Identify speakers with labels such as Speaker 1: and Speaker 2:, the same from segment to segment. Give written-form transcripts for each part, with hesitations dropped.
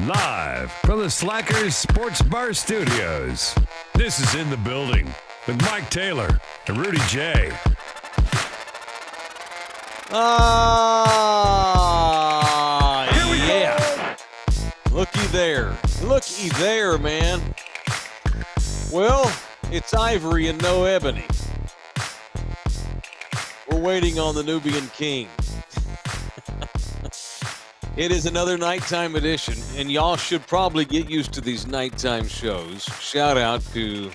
Speaker 1: Live from the Slackers Sports Bar Studios, this is In the Building with Mike Taylor and Rudy Jay.
Speaker 2: Yeah. Looky there, man. Well, it's ivory and no ebony. We're waiting on the Nubian King. It is another nighttime edition, and y'all should probably get used to these nighttime shows. Shout out to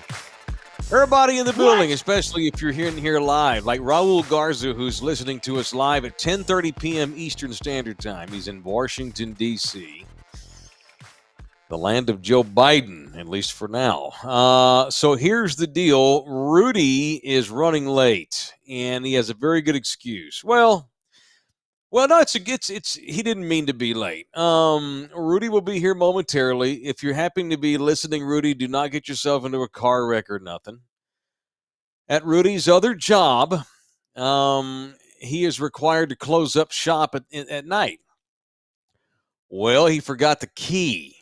Speaker 2: everybody in the building, especially if you're here live, like Raul Garza, who's listening to us live at 10:30 p.m. Eastern Standard Time. He's in Washington, D.C., the land of Joe Biden, at least for now. So here's the deal. Rudy is running late, and he has a very good excuse. Well, no, it's he didn't mean to be late. Rudy will be here momentarily. If you're happy to be listening, Rudy, do not get yourself into a car wreck or nothing. At Rudy's other job, he is required to close up shop at night. Well, he forgot the key.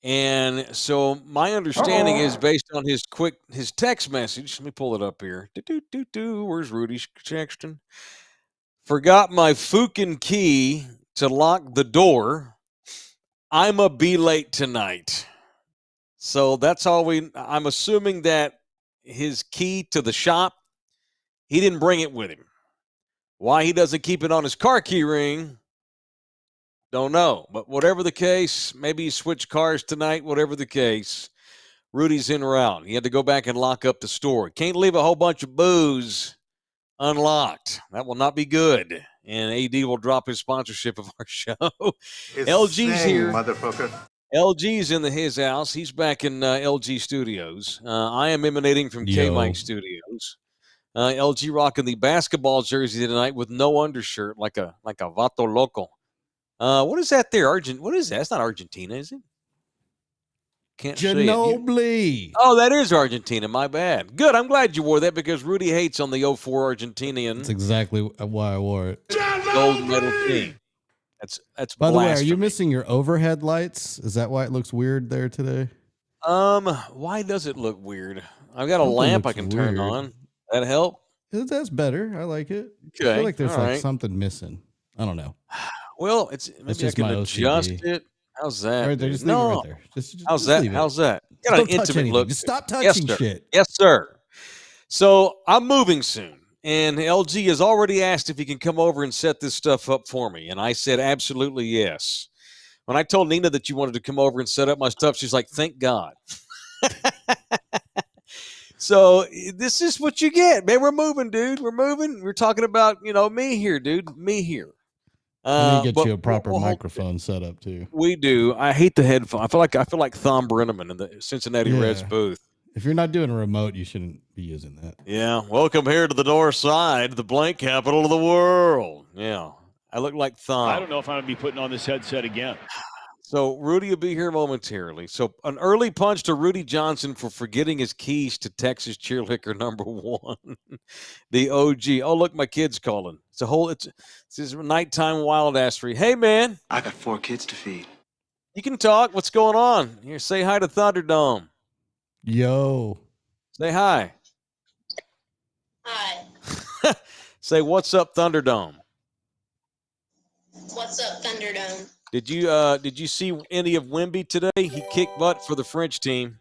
Speaker 2: And so my understanding is based on his text message. Let me pull it up here. Where's Rudy's texting? Forgot my fucking key to lock the door. I'ma be late tonight. So that's all I'm assuming that his key to the shop, he didn't bring it with him. Why he doesn't keep it on his car key ring, don't know. But whatever the case, maybe he switched cars tonight, whatever the case, Rudy's en route. He had to go back and lock up the store. Can't leave a whole bunch of booze unlocked. That will not be good. And AD will drop his sponsorship of our show. LG's here.
Speaker 3: Motherfucker.
Speaker 2: LG's in his house. He's back in LG Studios. I am emanating from K-Mike Studios. LG rocking the basketball jersey tonight with no undershirt, like a vato loco. What is that there? What is that? It's not Argentina, is it? Can't
Speaker 4: Ginobili.
Speaker 2: Oh, that is Argentina. My bad. Good. I'm glad you wore that because Rudy hates on the 04 Argentinian.
Speaker 4: That's exactly why I wore it.
Speaker 2: Gold medal team. That's
Speaker 3: By the way, are
Speaker 2: blasphemy.
Speaker 3: you missing your overhead lights? Is that why it looks weird there today?
Speaker 2: Why does it look weird? I've got a
Speaker 3: Something
Speaker 2: lamp I
Speaker 3: looks
Speaker 2: can turn
Speaker 3: weird.
Speaker 2: on. That help?
Speaker 3: That's better. I like it. I
Speaker 2: Okay.
Speaker 3: feel like there's
Speaker 2: all
Speaker 3: like
Speaker 2: right.
Speaker 3: something missing. I don't know.
Speaker 2: Well, maybe
Speaker 3: just
Speaker 2: I can
Speaker 3: my
Speaker 2: adjust
Speaker 3: OCD.
Speaker 2: it. How's
Speaker 3: All
Speaker 2: that?
Speaker 3: right, there,
Speaker 2: dude?
Speaker 3: just leave it
Speaker 2: No.
Speaker 3: right there. Just
Speaker 2: How's that?
Speaker 3: leave it.
Speaker 2: How's that?
Speaker 3: Just
Speaker 2: Got
Speaker 3: don't
Speaker 2: an
Speaker 3: touch
Speaker 2: intimate
Speaker 3: anything.
Speaker 2: look.
Speaker 3: Just stop
Speaker 2: Yes,
Speaker 3: touching
Speaker 2: sir.
Speaker 3: shit.
Speaker 2: Yes, sir. So I'm moving soon, and LG has already asked if he can come over and set this stuff up for me, and I said absolutely yes. When I told Nina that you wanted to come over and set up my stuff, she's like, "Thank God." So this is what you get, man. We're moving, dude. We're moving. We're talking about me here, dude. Me here.
Speaker 3: I need to get
Speaker 2: But
Speaker 3: you a proper
Speaker 2: we'll
Speaker 3: microphone set up too.
Speaker 2: We do. I hate the headphone. I feel like Thom Brenneman in the Cincinnati Reds booth.
Speaker 3: If you're not doing a remote, you shouldn't be using that.
Speaker 2: Yeah. Welcome here to the north side, the blank capital of the world. Yeah. I look like Thom.
Speaker 4: I don't know if I'm going to be putting on this headset again.
Speaker 2: So Rudy will be here momentarily. So an early punch to Rudy Johnson for forgetting his keys to Texas cheerleader number 1, the OG. Oh, look, my kid's calling. It's this nighttime wild assery. Hey, man.
Speaker 5: I got 4 kids to feed.
Speaker 2: You can talk. What's going on? Here, say hi to Thunderdome.
Speaker 3: Yo.
Speaker 2: Say hi.
Speaker 6: Hi.
Speaker 2: Say, what's up, Thunderdome?
Speaker 6: What's up, Thunderdome?
Speaker 2: Did you see any of Wemby today? He kicked butt for the French team.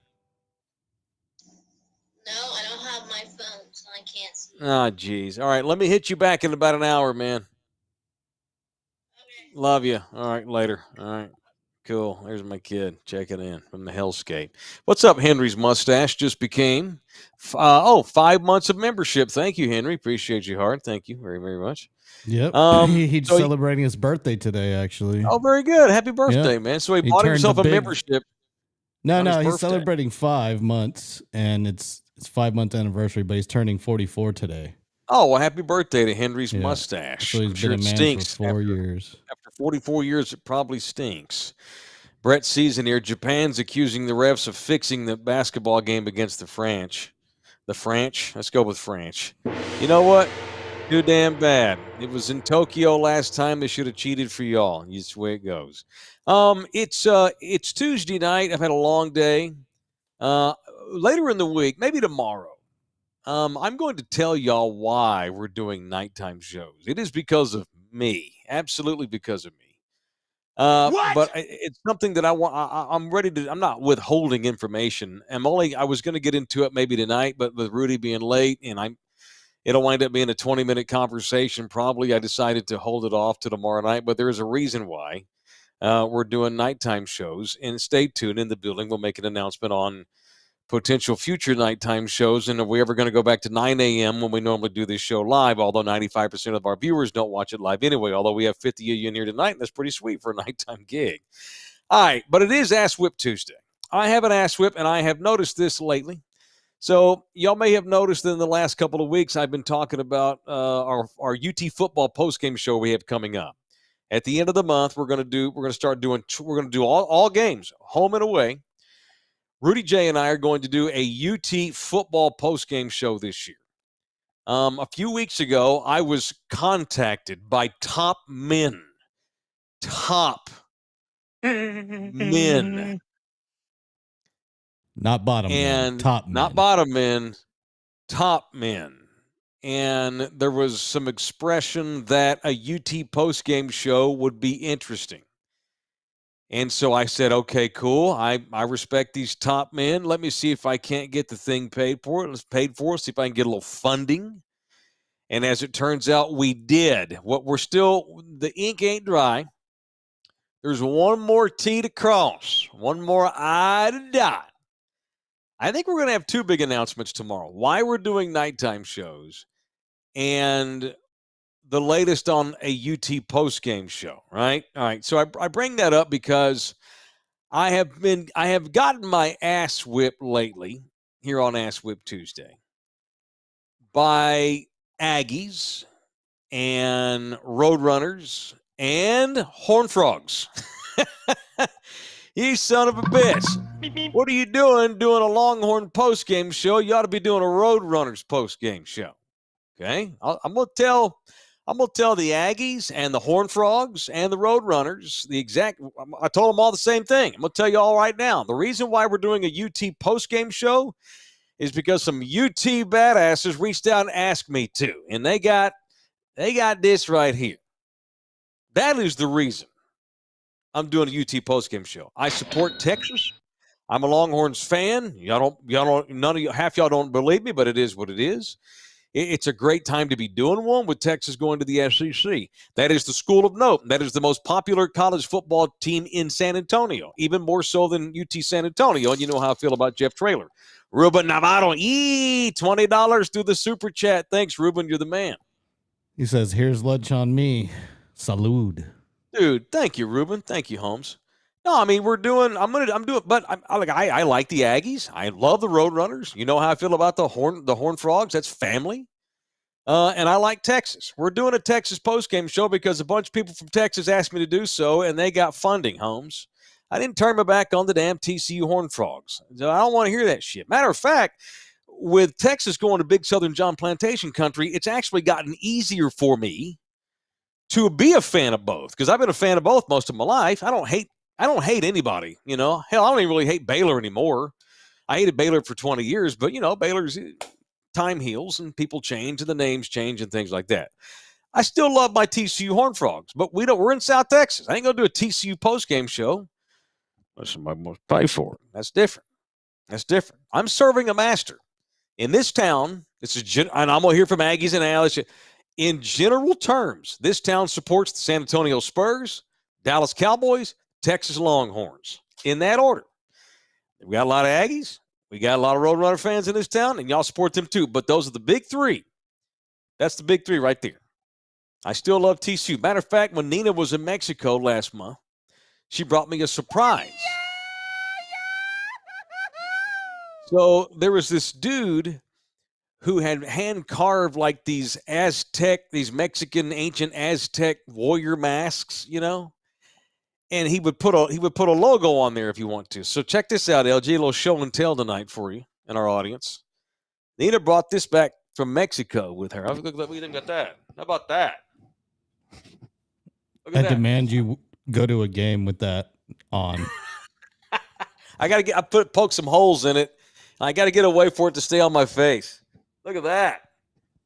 Speaker 6: No, I don't have my phone, so I can't see.
Speaker 2: Ah, jeez. All right, let me hit you back in about an hour, man.
Speaker 6: Okay.
Speaker 2: Love you. All right, later. All right. Cool. There's my kid checking in from the hellscape. What's up, Henry's mustache just became 5 months of membership. Thank you, Henry. Appreciate you hard. Thank you very, very much.
Speaker 3: Yep. He's
Speaker 2: so
Speaker 3: celebrating his birthday today, actually.
Speaker 2: Oh, very good. Happy birthday, man. So he bought himself a membership.
Speaker 3: No, he's celebrating 5 months, and it's 5 month anniversary, but he's turning 44 today.
Speaker 2: Oh, well, happy birthday to Henry's mustache.
Speaker 3: So he's been a man for 4 years.
Speaker 2: After 44 years, it probably stinks. Brett Season here. Japan's accusing the refs of fixing the basketball game against the French. The French? Let's go with French. You know what? Too damn bad. It was in Tokyo last time. They should have cheated for y'all. It's the way it goes. It's Tuesday night. I've had a long day. Later in the week, maybe tomorrow, I'm going to tell y'all why we're doing nighttime shows. It is because of me. Absolutely because of me. But it's something that I want. I'm ready to. I'm not withholding information. I was going to get into it maybe tonight, but with Rudy being late, and it'll wind up being a 20-minute conversation. Probably, I decided to hold it off to tomorrow night. But there is a reason why we're doing nighttime shows. And stay tuned in the building. We'll make an announcement on potential future nighttime shows, and are we ever going to go back to 9 a.m. when we normally do this show live, although 95% of our viewers don't watch it live anyway, although we have 50 of you in here tonight, and that's pretty sweet for a nighttime gig. All right, but it is Ass Whip Tuesday. I have an Ass Whip, and I have noticed this lately. So y'all may have noticed in the last couple of weeks I've been talking about our UT football postgame show we have coming up. At the end of the month, we're going to do all games, home and away. Rudy Jay and I are going to do a UT football postgame show this year. A few weeks ago, I was contacted by top men. Not
Speaker 3: bottom men. Top men.
Speaker 2: Not bottom men. Top men. And there was some expression that a UT postgame show would be interesting. And so I said, okay, cool. I respect these top men. Let me see if I can't get the thing paid for. See if I can get a little funding. And as it turns out, we did. The ink ain't dry. There's one more T to cross, one more I to dot. I think we're going to have 2 big announcements tomorrow. Why we're doing nighttime shows and the latest on a UT postgame show, right? All right. So I bring that up because I have gotten my ass whipped lately here on Ass Whip Tuesday by Aggies and Roadrunners and Horned Frogs. You son of a bitch. What are you doing a Longhorn postgame show? You ought to be doing a Roadrunners postgame show. Okay? I'm going to I'm going to tell the Aggies and the Horned Frogs and the Roadrunners I told them all the same thing. I'm going to tell you all right now. The reason why we're doing a UT postgame show is because some UT badasses reached out and asked me to, and they got this right here. That is the reason I'm doing a UT postgame show. I support Texas. I'm a Longhorns fan. Half y'all don't believe me, but it is what it is. It's a great time to be doing one with Texas going to the SEC. That is the school of note. That is the most popular college football team in San Antonio, even more so than UT San Antonio. And you know how I feel about Jeff Traylor. Ruben Navarro, $20 through the super chat. Thanks, Ruben. You're the man.
Speaker 3: He says, "Here's lunch on me. Salud."
Speaker 2: Dude, thank you, Ruben. Thank you, Holmes. No, I mean but I like the Aggies. I love the Roadrunners. You know how I feel about the Horned Frogs. That's family. And I like Texas. We're doing a Texas postgame show because a bunch of people from Texas asked me to do so, and they got funding, Holmes. I didn't turn my back on the damn TCU Horned Frogs. So I don't want to hear that shit. Matter of fact, with Texas going to Big Southern John Plantation country, it's actually gotten easier for me to be a fan of both, because I've been a fan of both most of my life. I don't hate anybody, you know. Hell, I don't even really hate Baylor anymore. I hated Baylor for 20 years, but, you know, Baylor's time heals and people change and the names change and things like that. I still love my TCU Horned Frogs, but we're in South Texas. I ain't going to do a TCU postgame show. Somebody must pay for it. That's different. I'm serving a master. In this town, and I'm going to hear from Aggies and Alice. In general terms, this town supports the San Antonio Spurs, Dallas Cowboys, Texas Longhorns. In that order. We got a lot of Aggies. We got a lot of Roadrunner fans in this town, and y'all support them too. But those are the big three. That's the big three right there. I still love TCU. Matter of fact, when Nina was in Mexico last month, she brought me a surprise. So there was this dude who had hand-carved like these Mexican ancient Aztec warrior masks, you know? And he would put a logo on there if you want to. So check this out, LG, a little show and tell tonight for you and our audience. Nina brought this back from Mexico with her. What do you think about that? How about that?
Speaker 3: I demand you go to a game with that on.
Speaker 2: I poke some holes in it. I got to get away for it to stay on my face. Look at that.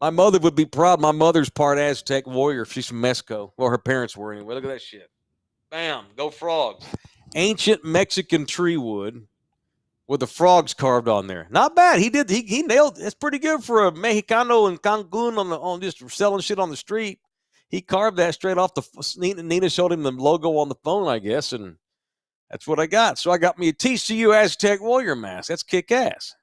Speaker 2: My mother would be proud. My mother's part Aztec warrior. She's from Mexico. Well, her parents were anyway. Look at that shit. Bam. Go Frogs. Ancient Mexican tree wood with the frogs carved on there. Not bad. He nailed it. It's pretty good for a Mexicano in Cancun on just selling shit on the street. He carved that straight off Nina showed him the logo on the phone, I guess, and that's what I got. So I got me a TCU Aztec warrior mask. That's kick-ass.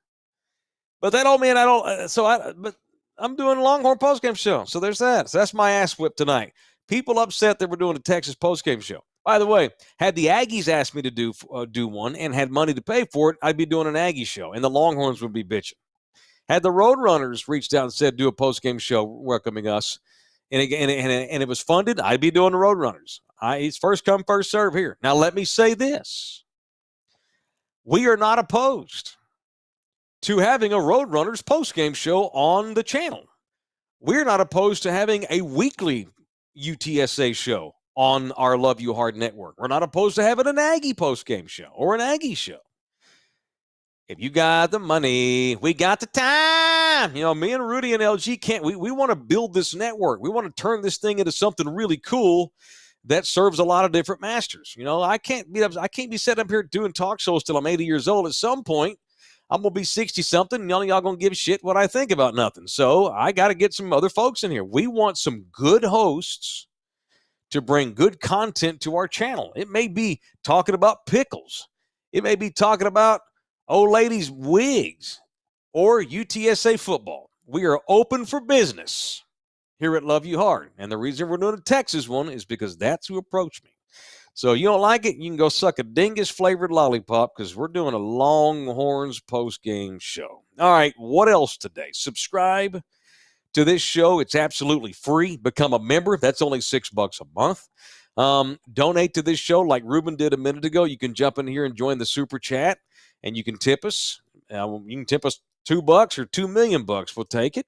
Speaker 2: But that old man, but I'm doing a Longhorn postgame show. So there's that. So that's my ass whip tonight. People upset that we're doing a Texas postgame show. By the way, had the Aggies asked me to do one and had money to pay for it, I'd be doing an Aggie show, and the Longhorns would be bitching. Had the Roadrunners reached out and said, do a postgame show welcoming us, and it was funded, I'd be doing the Roadrunners. It's first come, first serve here. Now, let me say this. We are not opposed to having a Roadrunners postgame show on the channel. We're not opposed to having a weekly UTSA show on our Love You Hard network. We're not opposed to having an Aggie postgame show or an Aggie show. If you got the money, we got the time. You know, me and Rudy and LG we want to build this network. We want to turn this thing into something really cool that serves a lot of different masters. You know, I can't be sitting up here doing talk shows till I'm 80 years old. At some point, I'm going to be 60-something, and none of y'all going to give a shit what I think about nothing. So I got to get some other folks in here. We want some good hosts to bring good content to our channel. It may be talking about pickles. It may be talking about old ladies' wigs or UTSA football. We are open for business here at Love You Hard. And the reason we're doing a Texas one is because that's who approached me. So you don't like it, you can go suck a dingus-flavored lollipop because we're doing a Longhorns post-game show. All right, what else today? Subscribe to this show. It's absolutely free. Become a member. That's only $6 a month. Donate to this show like Ruben did a minute ago. You can jump in here and join the super chat, and you can tip us. You can tip us $2 or $2 million. We'll take it.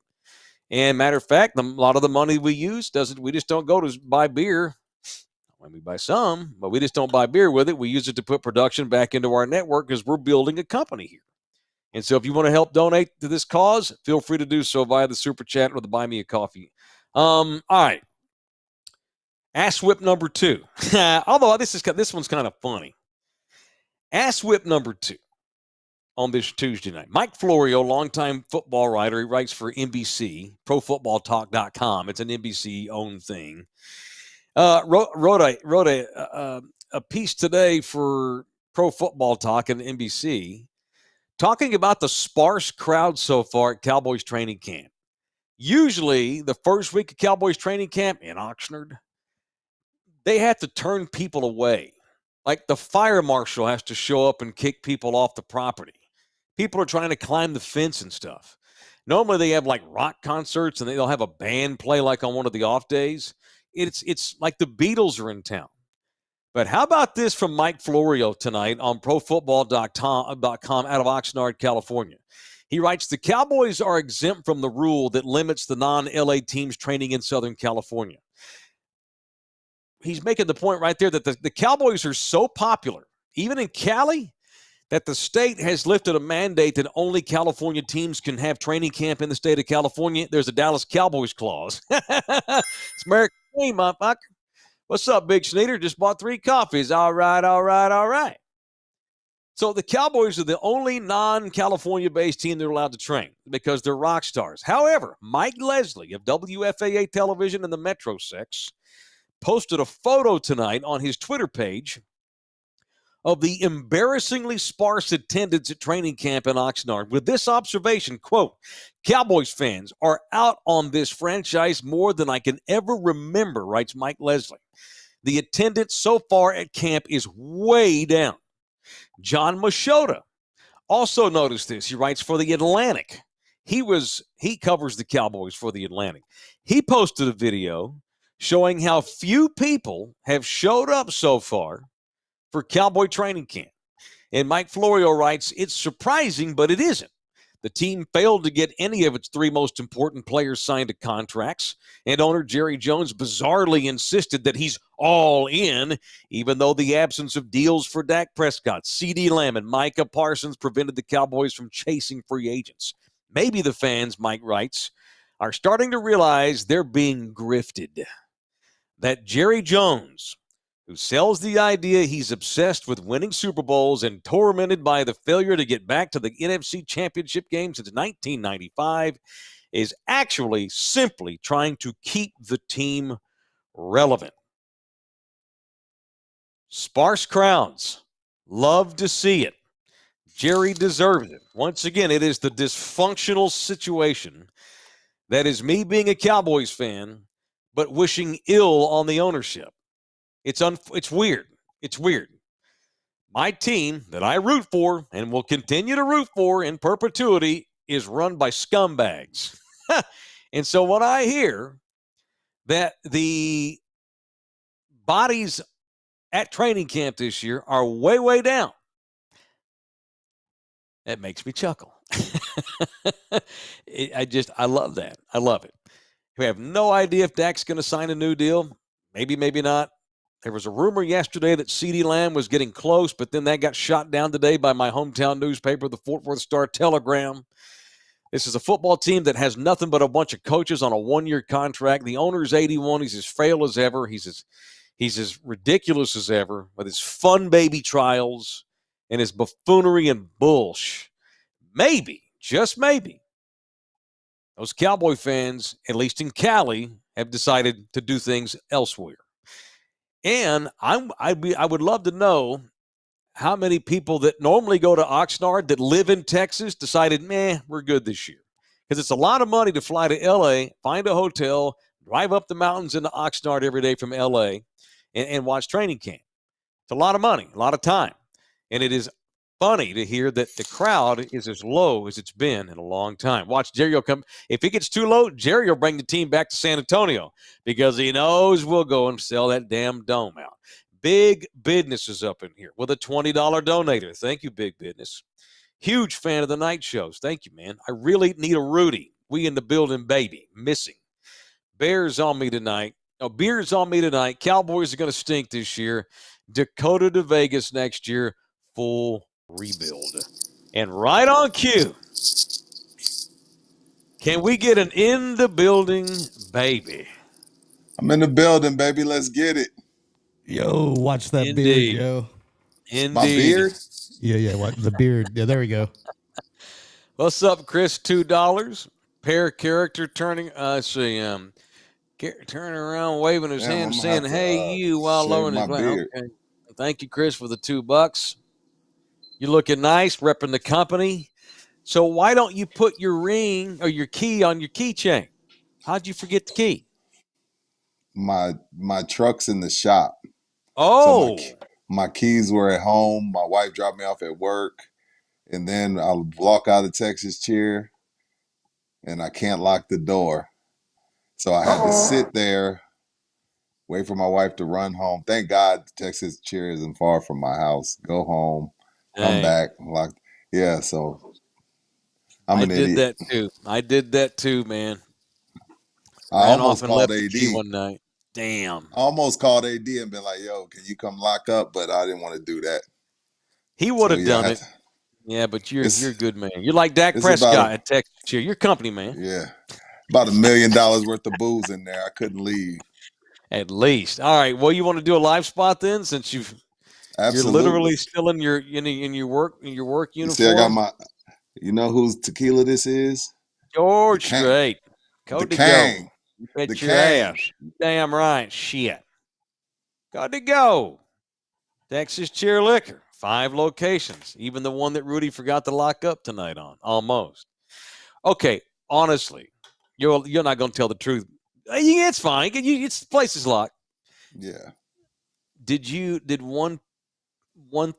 Speaker 2: And matter of fact, a lot of the money we use we just don't go to buy beer. We buy some, but we just don't buy beer with it. We use it to put production back into our network because we're building a company here. And so if you want to help donate to this cause, feel free to do so via the Super Chat or the Buy Me a Coffee. All right. Ass whip number 2. Although this one's kind of funny. Ass whip number 2 on this Tuesday night. Mike Florio, longtime football writer, he writes for NBC, ProFootballTalk.com. It's an NBC-owned thing. Wrote a piece today for Pro Football Talk and NBC talking about the sparse crowd so far at Cowboys training camp. Usually, the first week of Cowboys training camp in Oxnard, they have to turn people away. Like the fire marshal has to show up and kick people off the property. People are trying to climb the fence and stuff. Normally, they have like rock concerts and they'll have a band play like on one of the off days. It's like the Beatles are in town. But how about this from Mike Florio tonight on ProFootball.com out of Oxnard, California? He writes, the Cowboys are exempt from the rule that limits the non-LA teams training in Southern California. He's making the point right there that the Cowboys are so popular, even in Cali, that the state has lifted a mandate that only California teams can have training camp in the state of California. There's a Dallas Cowboys clause. It's American dream, motherfucker. What's up, Big Sneeder? Just bought 3 coffees. All right. So the Cowboys are the only non-California-based team they're allowed to train because they're rock stars. However, Mike Leslie of WFAA Television and the Metro 6 posted a photo tonight on his Twitter page of the embarrassingly sparse attendance at training camp in Oxnard with this observation, quote, Cowboys fans are out on this franchise more than I can ever remember, writes Mike Leslie. The attendance so far at camp is way down. John Machota also noticed this. He writes for The Atlantic. He covers the Cowboys for The Atlantic. He posted a video showing how few people have showed up so far for Cowboy training camp. And Mike Florio writes, it's surprising, but it isn't. The team failed to get any of its 3 most important players signed to contracts, and owner Jerry Jones bizarrely insisted that he's all in, even though the absence of deals for Dak Prescott, CeeDee Lamb, and Micah Parsons prevented the Cowboys from chasing free agents. Maybe the fans, Mike writes, are starting to realize they're being grifted. That Jerry Jones, who sells the idea he's obsessed with winning Super Bowls and tormented by the failure to get back to the NFC Championship game since 1995, is actually simply trying to keep the team relevant. Sparse crowds. Love to see it. Jerry deserves it. Once again, it is the dysfunctional situation that is me being a Cowboys fan, but wishing ill on the ownership. It's weird. It's weird. My team that I root for and will continue to root for in perpetuity is run by scumbags. And so when I hear that the bodies at training camp this year are way, way down, that makes me chuckle. I love that. I love it. We have no idea if Dak's going to sign a new deal. Maybe, maybe not. There was a rumor yesterday that CeeDee Lamb was getting close, but then that got shot down today by my hometown newspaper, the Fort Worth Star-Telegram. This is a football team that has nothing but a bunch of coaches on a 1-year contract. The owner's 81. He's as frail as ever. He's as ridiculous as ever with his fun baby trials and his buffoonery and bullsh. Maybe, just maybe, those Cowboy fans, at least in Cali, have decided to do things elsewhere. And I would love to know how many people that normally go to Oxnard that live in Texas decided, we're good this year. Because it's a lot of money to fly to L.A., find a hotel, drive up the mountains into Oxnard every day from L.A., and watch training camp. It's a lot of money, a lot of time. And it is funny to hear that the crowd is as low as it's been in a long time. Watch Jerry will come. If it gets too low, Jerry will bring the team back to San Antonio because he knows we'll go and sell that damn dome out. Big Business is up in here with a $20 donator. Thank you, Big Business. Huge fan of the night shows. Thank you, man. I really need a Rudy. We in the building, baby. Missing. Bears on me tonight. Oh, beers on me tonight. Cowboys are going to stink this year. Dakota to Vegas next year. Full rebuild. And right on cue. Can we get an in the building, baby?
Speaker 5: I'm in the building, baby. Let's get it.
Speaker 3: Yo, watch that beard, yo.
Speaker 2: Indeed.
Speaker 5: My beard?
Speaker 3: Yeah. What the beard? Yeah, there we go.
Speaker 2: What's up, Chris? $2. Pair character turning. Turning around, waving his hand, saying, "Hey, you," while lowering his glass. Okay. Thank you, Chris, for the $2. You're looking nice, repping the company. So why don't you put your ring or your key on your keychain? How'd you forget the key?
Speaker 5: My truck's in the shop.
Speaker 2: Oh.
Speaker 5: So my keys were at home. My wife dropped me off at work. And then I'll walk out of Texas Chair and I can't lock the door. So I had to sit there, wait for my wife to run home. Thank God Texas Chair isn't far from my house. Go home, come back, lock. Yeah, so I'm an idiot.
Speaker 2: I did that too, man.
Speaker 5: I almost called AD
Speaker 2: one night. Damn.
Speaker 5: I almost called AD and been like, yo, can you come lock up? But I didn't want to do that.
Speaker 2: He would have done it. Yeah, but you're a good man. You're like Dak Prescott at Texas Chair. You're company, man.
Speaker 5: Yeah. About $1 million worth of booze in there. I couldn't leave.
Speaker 2: At least. All right. Well, you want to do a live spot then, since you're literally still in your work uniform.
Speaker 5: You see, I got my. You know whose tequila this is?
Speaker 2: George Strait. Code to
Speaker 5: Kang.
Speaker 2: Go. You bet your ass. Damn right. Shit. Got to go. Texas Chair Liquor. 5 locations. Even the one that Rudy forgot to lock up tonight on. Almost. Okay. Honestly, you're not going to tell the truth. It's fine. The place is locked.
Speaker 5: Yeah.
Speaker 2: Did one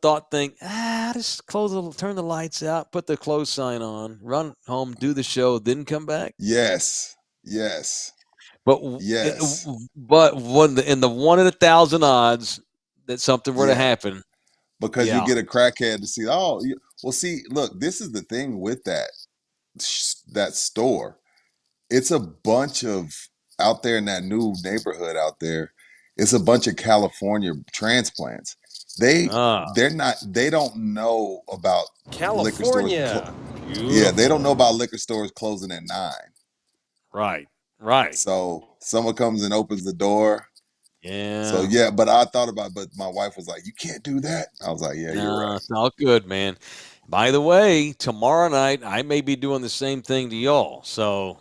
Speaker 2: thought think, just turn the lights out, put the close sign on, run home, do the show, then come back?
Speaker 5: Yes.
Speaker 2: But in the 1 in 1,000 odds that something were to happen.
Speaker 5: Because you get a crackhead to see, look, this is the thing with that store. It's a bunch of, out there in that new neighborhood out there, it's a bunch of California transplants. They don't know about
Speaker 2: California.
Speaker 5: Liquor stores. They don't know about liquor stores closing at 9.
Speaker 2: Right.
Speaker 5: So someone comes and opens the door.
Speaker 2: Yeah.
Speaker 5: So but I thought about it, but my wife was like, "You can't do that." I was like, "Yeah, you're right."
Speaker 2: It's all good, man. By the way, tomorrow night I may be doing the same thing to y'all. So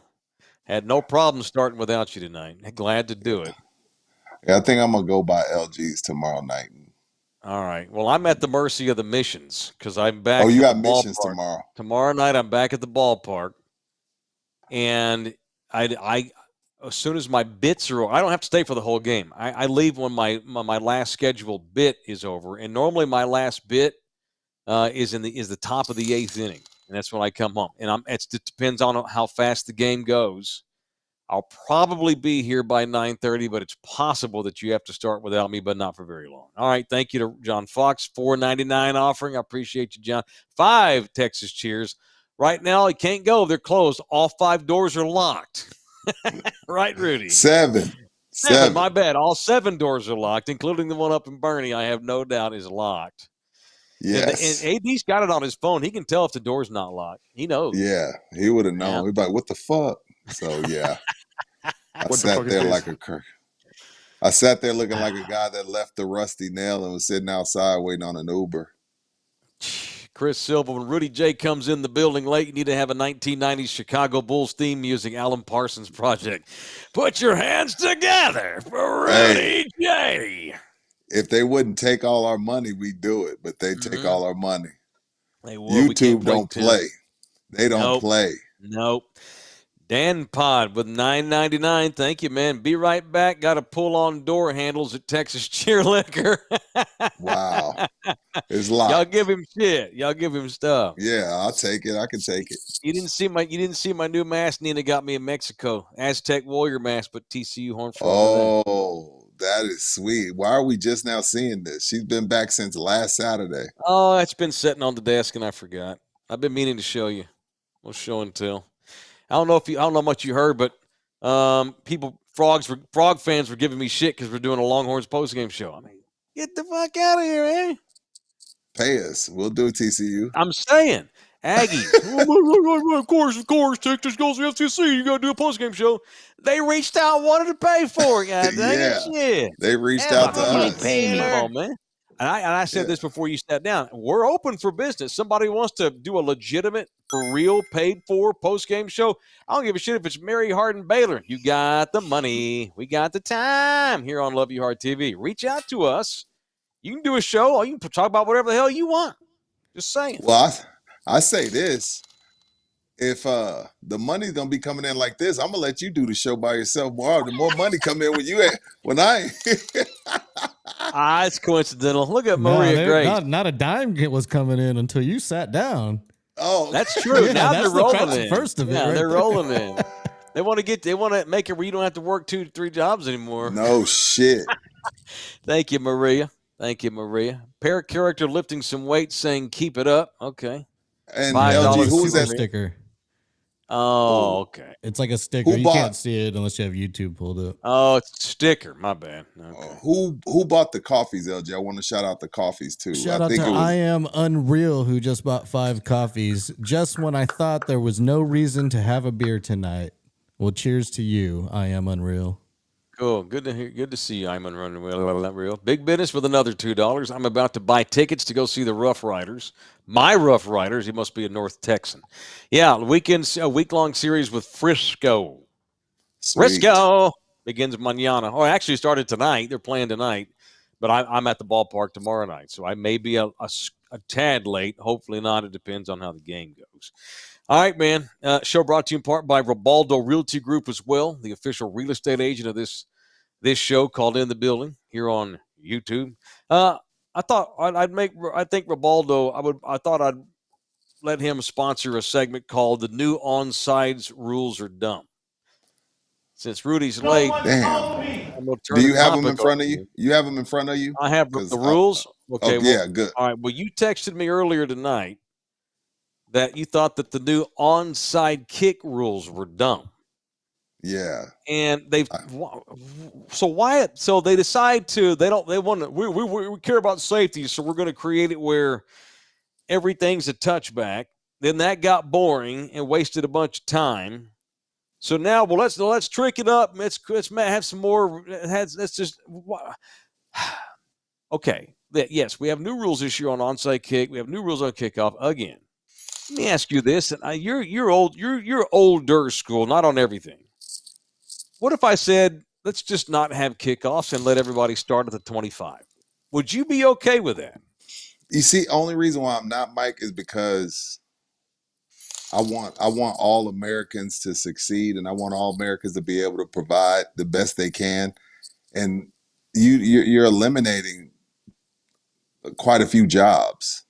Speaker 2: had no problem starting without you tonight. Glad to do it.
Speaker 5: Yeah, I think I'm gonna go buy LGs tomorrow night.
Speaker 2: All right. Well, I'm at the mercy of the missions because I'm back.
Speaker 5: Oh, you got missions tomorrow.
Speaker 2: Tomorrow night I'm back at the ballpark, and I as soon as my bits are over, I don't have to stay for the whole game. I leave when my last scheduled bit is over, and normally my last bit is the top of the 8th inning, and that's when I come home. And it depends on how fast the game goes. I'll probably be here by 9:30, but it's possible that you have to start without me, but not for very long. All right, thank you to John Fox, $4.99 offering. I appreciate you, John. 5 Texas Cheers. Right now, it can't go. They're closed. All 5 doors are locked. Right, Rudy?
Speaker 5: 7.
Speaker 2: My bad. All 7 doors are locked, including the one up in Bernie. I have no doubt is locked.
Speaker 5: Yes.
Speaker 2: And AD's got it on his phone. He can tell if the door's not locked. He knows.
Speaker 5: Yeah, he would have known. He'd be like, "What the fuck?" So yeah, I sat there looking like a guy that left the rusty nail and was sitting outside waiting on an Uber.
Speaker 2: Chris Silva, when Rudy J comes in the building late, you need to have a 1990s Chicago Bulls theme music, Alan Parsons Project. Put your hands together for Rudy J.
Speaker 5: If they wouldn't take all our money, we'd do it, but they take all our money.
Speaker 2: They would.
Speaker 5: YouTube don't play. They don't play.
Speaker 2: Nope. Dan Pod with $9.99. Thank you, man. Be right back. Got to pull on door handles at Texas Cheer Liquor.
Speaker 5: Wow. It's locked.
Speaker 2: Y'all give him shit. Y'all give him stuff.
Speaker 5: Yeah, I'll take it. I can take it.
Speaker 2: You didn't see my new mask Nina got me in Mexico. Aztec Warrior mask, but TCU horn for
Speaker 5: Oh, that is sweet. Why are we just now seeing this? She's been back since last Saturday.
Speaker 2: Oh, it's been sitting on the desk and I forgot. I've been meaning to show you. We'll show and tell. I don't know how much you heard, but frog fans were giving me shit because we're doing a Longhorns postgame show. I mean, get the fuck out of here, eh?
Speaker 5: Pay us. We'll do TCU.
Speaker 2: I'm saying, Aggies. Of course, Texas goes to the FCC. You got to do a postgame show. They reached out, wanted to pay for it. God dang it, shit.
Speaker 5: They reached out to us.
Speaker 2: Come on, man. And I said this before you sat down. We're open for business. Somebody wants to do a legitimate, for real, paid for post-game show. I don't give a shit if it's Mary Hardin Baylor. You got the money. We got the time here on Love You Hard TV. Reach out to us. You can do a show or you can talk about whatever the hell you want. Just saying.
Speaker 5: Well, I say this. If the money's gonna be coming in like this, I'm gonna let you do the show by yourself more. The more money come in when I
Speaker 2: it's coincidental. Look at Maria Grace.
Speaker 3: Not a dime was coming in until you sat down.
Speaker 5: Oh,
Speaker 2: that's true.
Speaker 3: Yeah,
Speaker 2: now they're rolling in.
Speaker 3: First of it,
Speaker 2: yeah,
Speaker 3: right
Speaker 2: they're
Speaker 3: there.
Speaker 2: rolling in. They want to make it where you don't have to work 2 to 3 jobs anymore.
Speaker 5: No shit.
Speaker 2: Thank you, Maria. Thank you, Maria. Parrot character lifting some weight, saying "Keep it up." Okay.
Speaker 5: And
Speaker 2: $5
Speaker 5: LG, who's
Speaker 3: Super
Speaker 5: that
Speaker 3: sticker?
Speaker 2: Oh, okay.
Speaker 3: It's like a sticker. You can't see it unless you have YouTube pulled up.
Speaker 2: Oh, it's a sticker. My bad. Okay.
Speaker 5: Who bought the coffees, LG? I want to shout out the coffees too.
Speaker 3: Shout out to I Am Unreal, who just bought 5 coffees just when I thought there was no reason to have a beer tonight. Well, cheers to you, I Am Unreal.
Speaker 2: Cool. Good to hear. Good to see you. I'm Unreal. Big business with another $2. I'm about to buy tickets to go see the Rough Riders. My Rough Riders. He must be a North Texan. Yeah, a week-long series with Frisco.
Speaker 5: Sweet.
Speaker 2: Frisco begins mañana. Oh, actually started tonight. They're playing tonight, but I'm at the ballpark tomorrow night, so I may be a tad late. Hopefully not. It depends on how the game goes. All right, man. Show brought to you in part by Ribaldo Realty Group as well, the official real estate agent of this show called In the Building here on YouTube. I thought I think Ribaldo, I thought I'd let him sponsor a segment called The New Onsides Rules Are Dumb. Since Rudy's late.
Speaker 5: Damn. Do you have them in front of you? You have them in front of you?
Speaker 2: I have the rules. Okay.
Speaker 5: Yeah, good.
Speaker 2: All right. Well, you texted me earlier tonight that you thought that the new onside kick rules were dumb.
Speaker 5: Yeah.
Speaker 2: And they decide to, we care about safety, so we're going to create it where everything's a touchback. Then that got boring and wasted a bunch of time. So now, well, let's trick it up. Let's have some more. Let's just okay. Yes, we have new rules this year on onside kick. We have new rules on kickoff again. Let me ask you this: you're old. You're older school, not on everything. What if I said let's just not have kickoffs and let everybody start at the 25? Would you be okay with that?
Speaker 5: You see, only reason why I'm not, Mike, is because I want all Americans to succeed, and I want all Americans to be able to provide the best they can. And you're eliminating quite a few jobs,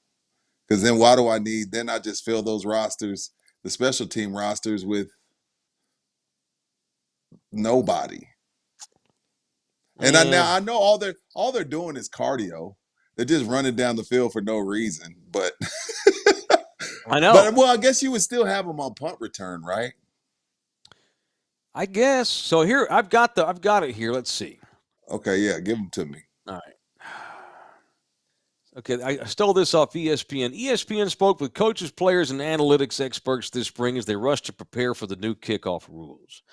Speaker 5: because then why do I need? Then I just fill those rosters, the special team rosters, with nobody. And I know all they're doing is cardio. They're just running down the field for no reason. But
Speaker 2: I know.
Speaker 5: But well, I guess you would still have them on punt return, right?
Speaker 2: I guess so. Here, I've got it here. Let's see.
Speaker 5: Okay, yeah, give them to me.
Speaker 2: All right. Okay, I stole this off ESPN. ESPN spoke with coaches, players, and analytics experts this spring as they rushed to prepare for the new kickoff rules.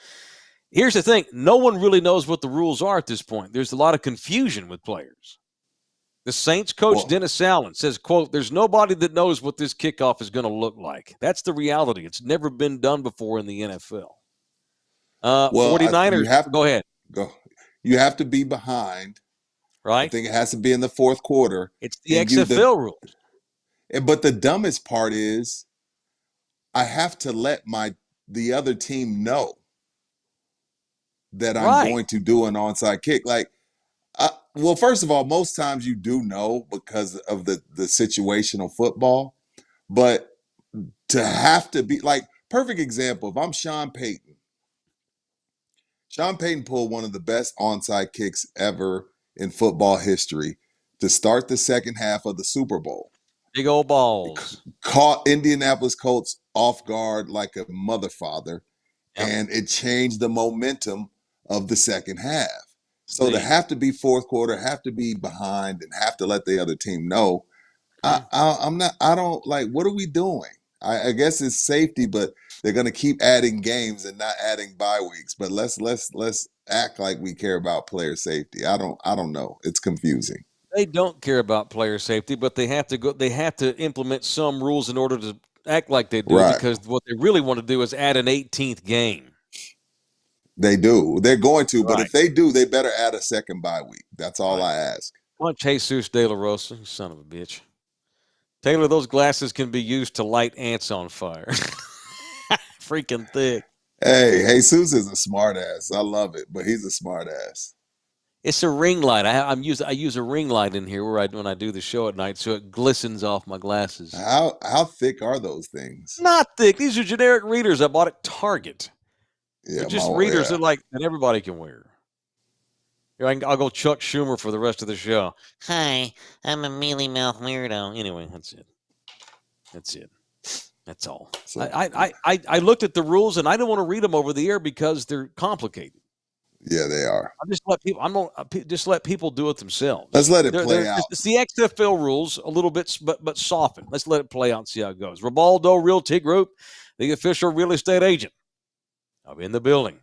Speaker 2: Here's the thing. No one really knows what the rules are at this point. There's a lot of confusion with players. The Saints coach, Dennis Allen, says, quote, there's nobody that knows what this kickoff is going to look like. That's the reality. It's never been done before in the NFL. 49ers, go ahead.
Speaker 5: Go. You have to be behind.
Speaker 2: Right.
Speaker 5: I think it has to be in the fourth quarter.
Speaker 2: It's the XFL rules.
Speaker 5: But the dumbest part is I have to let the other team know that I'm going to do an onside kick. Like, well, first of all, most times you do know because of the situational football. But to have to be like, perfect example, if I'm Sean Payton pulled one of the best onside kicks ever in football history to start the second half of the Super Bowl.
Speaker 2: Big old balls.
Speaker 5: Caught Indianapolis Colts off guard like a mother father. and it changed the momentum of the second half. So to
Speaker 2: See.
Speaker 5: have to be fourth quarter, have to be behind, and have to let the other team know, I'm not. I don't like. What are we doing? I guess it's safety, but they're going to keep adding games and not adding bye weeks. But let's act like we care about player safety. I don't know. It's confusing.
Speaker 2: They don't care about player safety, but they have to go. They have to implement some rules in order to act like they do,
Speaker 5: Right.
Speaker 2: because what they really want to do is add an 18th game.
Speaker 5: They do. They're going to. But
Speaker 2: Right.
Speaker 5: if they do, they better add a second bye week. That's all I ask.
Speaker 2: Punch Jesus De La Rosa, you son of a bitch. Taylor, those glasses can be used to light ants on fire. Freaking thick.
Speaker 5: Hey, Jesus is a smart ass. I love it, but he's a smart ass.
Speaker 2: It's a ring light. I use a ring light in here when I do the show at night, so it glistens off my glasses.
Speaker 5: How thick are those things?
Speaker 2: Not thick. These are generic readers I bought at Target.
Speaker 5: Yeah,
Speaker 2: They're just readers that everybody can wear. Here, I'll go Chuck Schumer for the rest of the show. Hi, I'm a mealy mouth weirdo. Anyway, that's it. That's all.
Speaker 5: So,
Speaker 2: I looked at the rules and I don't want to read them over the air because they're complicated.
Speaker 5: yeah, they are.
Speaker 2: I just let people. I'm gonna just let people do it themselves.
Speaker 5: Let's let it play out.
Speaker 2: It's the XFL rules a little bit, but softened. Let's let it play out and see how it goes. Ribaldo Realty Group, the official real estate agent. I'm in the building.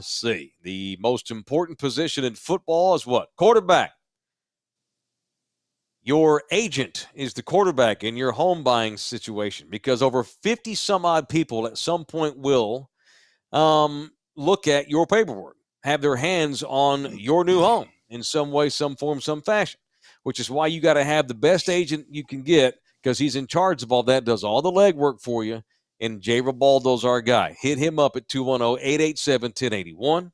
Speaker 2: See. The most important position in football is what? Quarterback. Your agent is the quarterback in your home buying situation, because over 50 some odd people at some point will look at your paperwork, have their hands on your new home in some way, some form, some fashion, which is why you got to have the best agent you can get, because he's in charge of all that, does all the legwork for you. And Jay Ribaldo's our guy. Hit him up at 210-887-1081,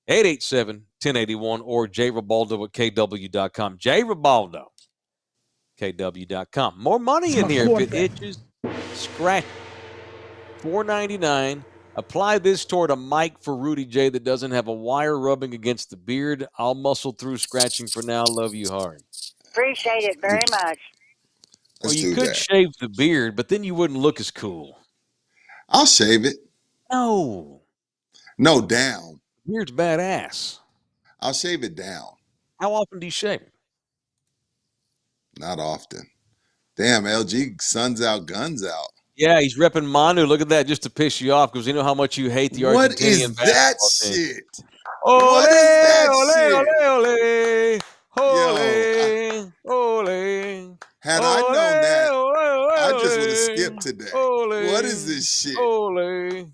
Speaker 2: 887-1081, or jribaldo at kw.com. Jay Ribaldo, kw.com. More money in here. If it itches, scratch. $4.99. Apply this toward a mic for Rudy J that doesn't have a wire rubbing against the beard. I'll muscle through scratching for now. Love you hard.
Speaker 7: Appreciate it very much.
Speaker 2: Well,
Speaker 5: Let's
Speaker 2: you
Speaker 5: do
Speaker 2: could
Speaker 5: that.
Speaker 2: shave the beard, but then you wouldn't look as cool.
Speaker 5: I'll shave it.
Speaker 2: No.
Speaker 5: No, down.
Speaker 2: Beard's badass.
Speaker 5: I'll shave it down.
Speaker 2: How often do you shave it?
Speaker 5: Not often. Damn, LG, sun's out, guns out.
Speaker 2: Yeah, he's repping Manu. Look at that, just to piss you off, because you know how much you hate the Argentinian
Speaker 5: What is that
Speaker 2: basketball team.
Speaker 5: shit?
Speaker 2: Ole,
Speaker 5: What is that
Speaker 2: ole,
Speaker 5: shit?
Speaker 2: ole, ole, ole.
Speaker 5: Had I known that, I just would have
Speaker 2: Ole,
Speaker 5: skipped today.
Speaker 2: ole,
Speaker 5: What is this shit?
Speaker 2: ole.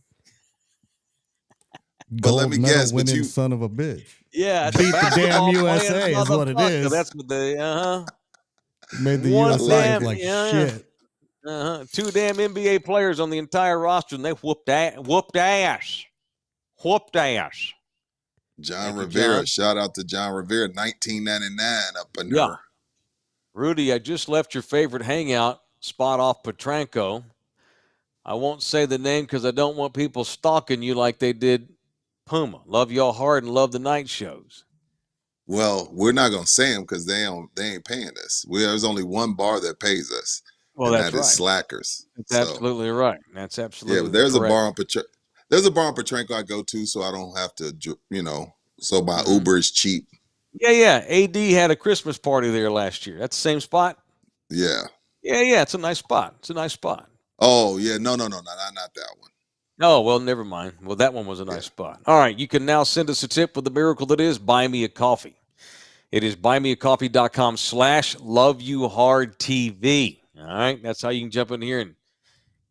Speaker 5: But let
Speaker 3: Gold
Speaker 5: me
Speaker 3: medal
Speaker 5: guess, but
Speaker 3: winning
Speaker 5: you
Speaker 3: son of a bitch.
Speaker 2: Yeah,
Speaker 3: Beat the damn USA is what it is.
Speaker 2: That's what they,
Speaker 3: Made the
Speaker 2: One
Speaker 3: USA
Speaker 2: damn-
Speaker 3: look like
Speaker 2: yeah.
Speaker 3: shit.
Speaker 2: Two damn NBA players on the entire roster, and they whooped ass. Whooped ass.
Speaker 5: John
Speaker 2: Thank you,
Speaker 5: Rivera,
Speaker 2: John.
Speaker 5: shout out to John Rivera, 1999 up in
Speaker 2: Yeah.
Speaker 5: there.
Speaker 2: Rudy, I just left your favorite hangout spot off Petranco. I won't say the name because I don't want people stalking you like they did Puma. Love y'all hard and love the night shows.
Speaker 5: Well, we're not gonna say them because they ain't paying us. There's only one bar that pays us,
Speaker 2: Well,
Speaker 5: and
Speaker 2: that's
Speaker 5: that is
Speaker 2: right.
Speaker 5: Slackers.
Speaker 2: That's
Speaker 5: So,
Speaker 2: absolutely right. That's absolutely
Speaker 5: yeah, but there's
Speaker 2: correct.
Speaker 5: a bar on there's a bar on Petranco I go to, so I don't have to, so my
Speaker 2: Mhm.
Speaker 5: Uber is cheap.
Speaker 2: Yeah. AD had a Christmas party there last year. That's the same spot?
Speaker 5: Yeah.
Speaker 2: Yeah. It's a nice spot.
Speaker 5: Oh yeah, no, not that one.
Speaker 2: Oh, well, never mind. Well, that one was a nice spot. All right, you can now send us a tip with the miracle that is Buy Me a Coffee. It is buymeacoffee.com/loveyouhardtv. All right, that's how you can jump in here and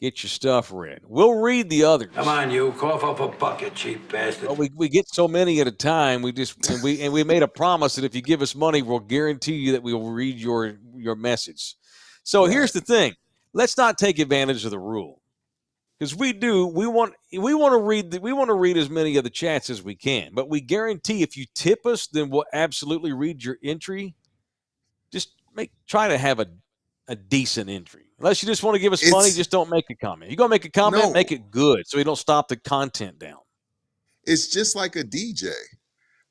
Speaker 2: get your stuff read. We'll read the others.
Speaker 8: Come on, you. Cough up a bucket, cheap bastard.
Speaker 2: Well, we get so many at a time. We made a promise that if you give us money, we'll guarantee you that we will read your message. So here's the thing: let's not take advantage of the rule, because we want to read as many of the chats as we can. But we guarantee if you tip us, then we'll absolutely read your entry. Just try to have a decent entry. Unless you just want to give us money, just don't make a comment. You're going to make a comment,
Speaker 5: No.
Speaker 2: make it good so we don't stop the content down.
Speaker 5: It's just like a DJ.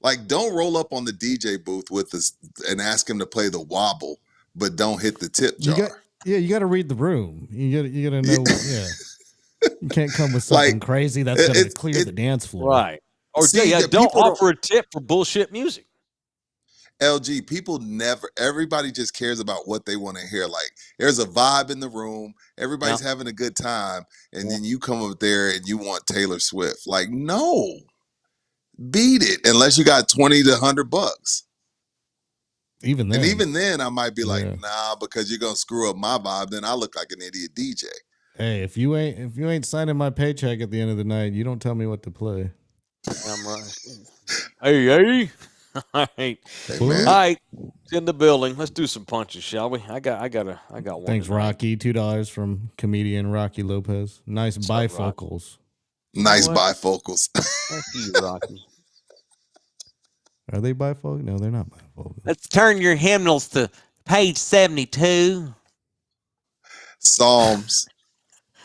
Speaker 5: Like, don't roll up on the DJ booth with us and ask him to play the wobble, but don't hit the tip jar.
Speaker 3: You got to read the room. You got to know. Yeah. You can't come with something
Speaker 5: Like,
Speaker 3: crazy that's going to
Speaker 5: it's
Speaker 3: clear the dance floor.
Speaker 2: Right. Or
Speaker 5: see
Speaker 2: yeah,
Speaker 5: that
Speaker 2: don't
Speaker 5: people don't.
Speaker 2: offer a tip for bullshit music.
Speaker 5: LG, people never, everybody just cares about what they want to hear. Like, there's a vibe in the room, everybody's
Speaker 2: Yeah.
Speaker 5: having a good time, and
Speaker 2: Yeah.
Speaker 5: then you come up there and you want Taylor Swift. Like, no, beat it, unless you got 20 to $100.
Speaker 3: Even then.
Speaker 5: And even then, I might be like,
Speaker 3: Yeah.
Speaker 5: nah, because you're gonna screw up my vibe, then I look like an idiot DJ.
Speaker 3: Hey, if you ain't signing my paycheck at the end of the night, you don't tell me what to play.
Speaker 2: I'm right. Hey. All right.
Speaker 5: Hey,
Speaker 2: All
Speaker 5: man.
Speaker 2: right. It's in the building. Let's do some punches, shall we? I got one.
Speaker 3: Thanks,
Speaker 2: tonight.
Speaker 3: Rocky. $2 from comedian Rocky Lopez. Nice
Speaker 2: What's up, Rock?
Speaker 3: bifocals.
Speaker 5: Nice
Speaker 2: what?
Speaker 5: bifocals.
Speaker 2: Thank you, Rocky.
Speaker 3: Are they bifocals? No, they're not bifocals.
Speaker 2: Let's turn your hymnals to page 72.
Speaker 5: Psalms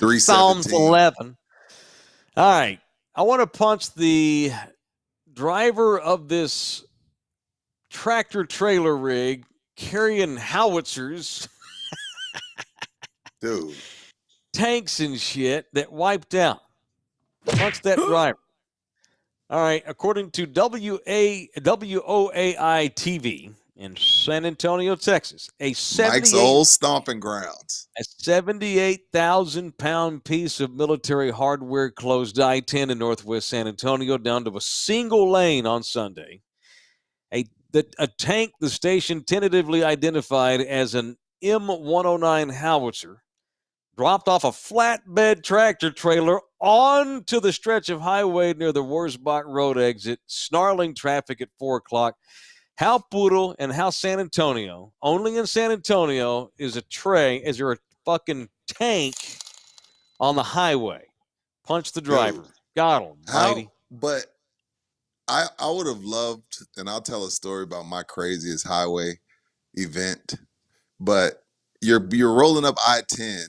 Speaker 5: 3:17.
Speaker 2: Psalms 11. All right. I want to punch the driver of this tractor trailer rig carrying howitzers,
Speaker 5: Dude.
Speaker 2: tanks and shit that wiped out. Punch that driver. All right. According to WOAI TV in San Antonio, Texas,
Speaker 5: Mike's old stomping grounds.
Speaker 2: a 78,000-pound piece of military hardware closed I-10 in northwest San Antonio down to a single lane on Sunday. A tank the station tentatively identified as an M109 howitzer dropped off a flatbed tractor trailer onto the stretch of highway near the Wurzbach Road exit, snarling traffic at 4 o'clock. How Poodle and how San Antonio, only in San Antonio is there a fucking tank on the highway? Punch the driver.
Speaker 5: Dude,
Speaker 2: God almighty.
Speaker 5: But I would have loved, and I'll tell a story about my craziest highway event. But you're rolling up I-10,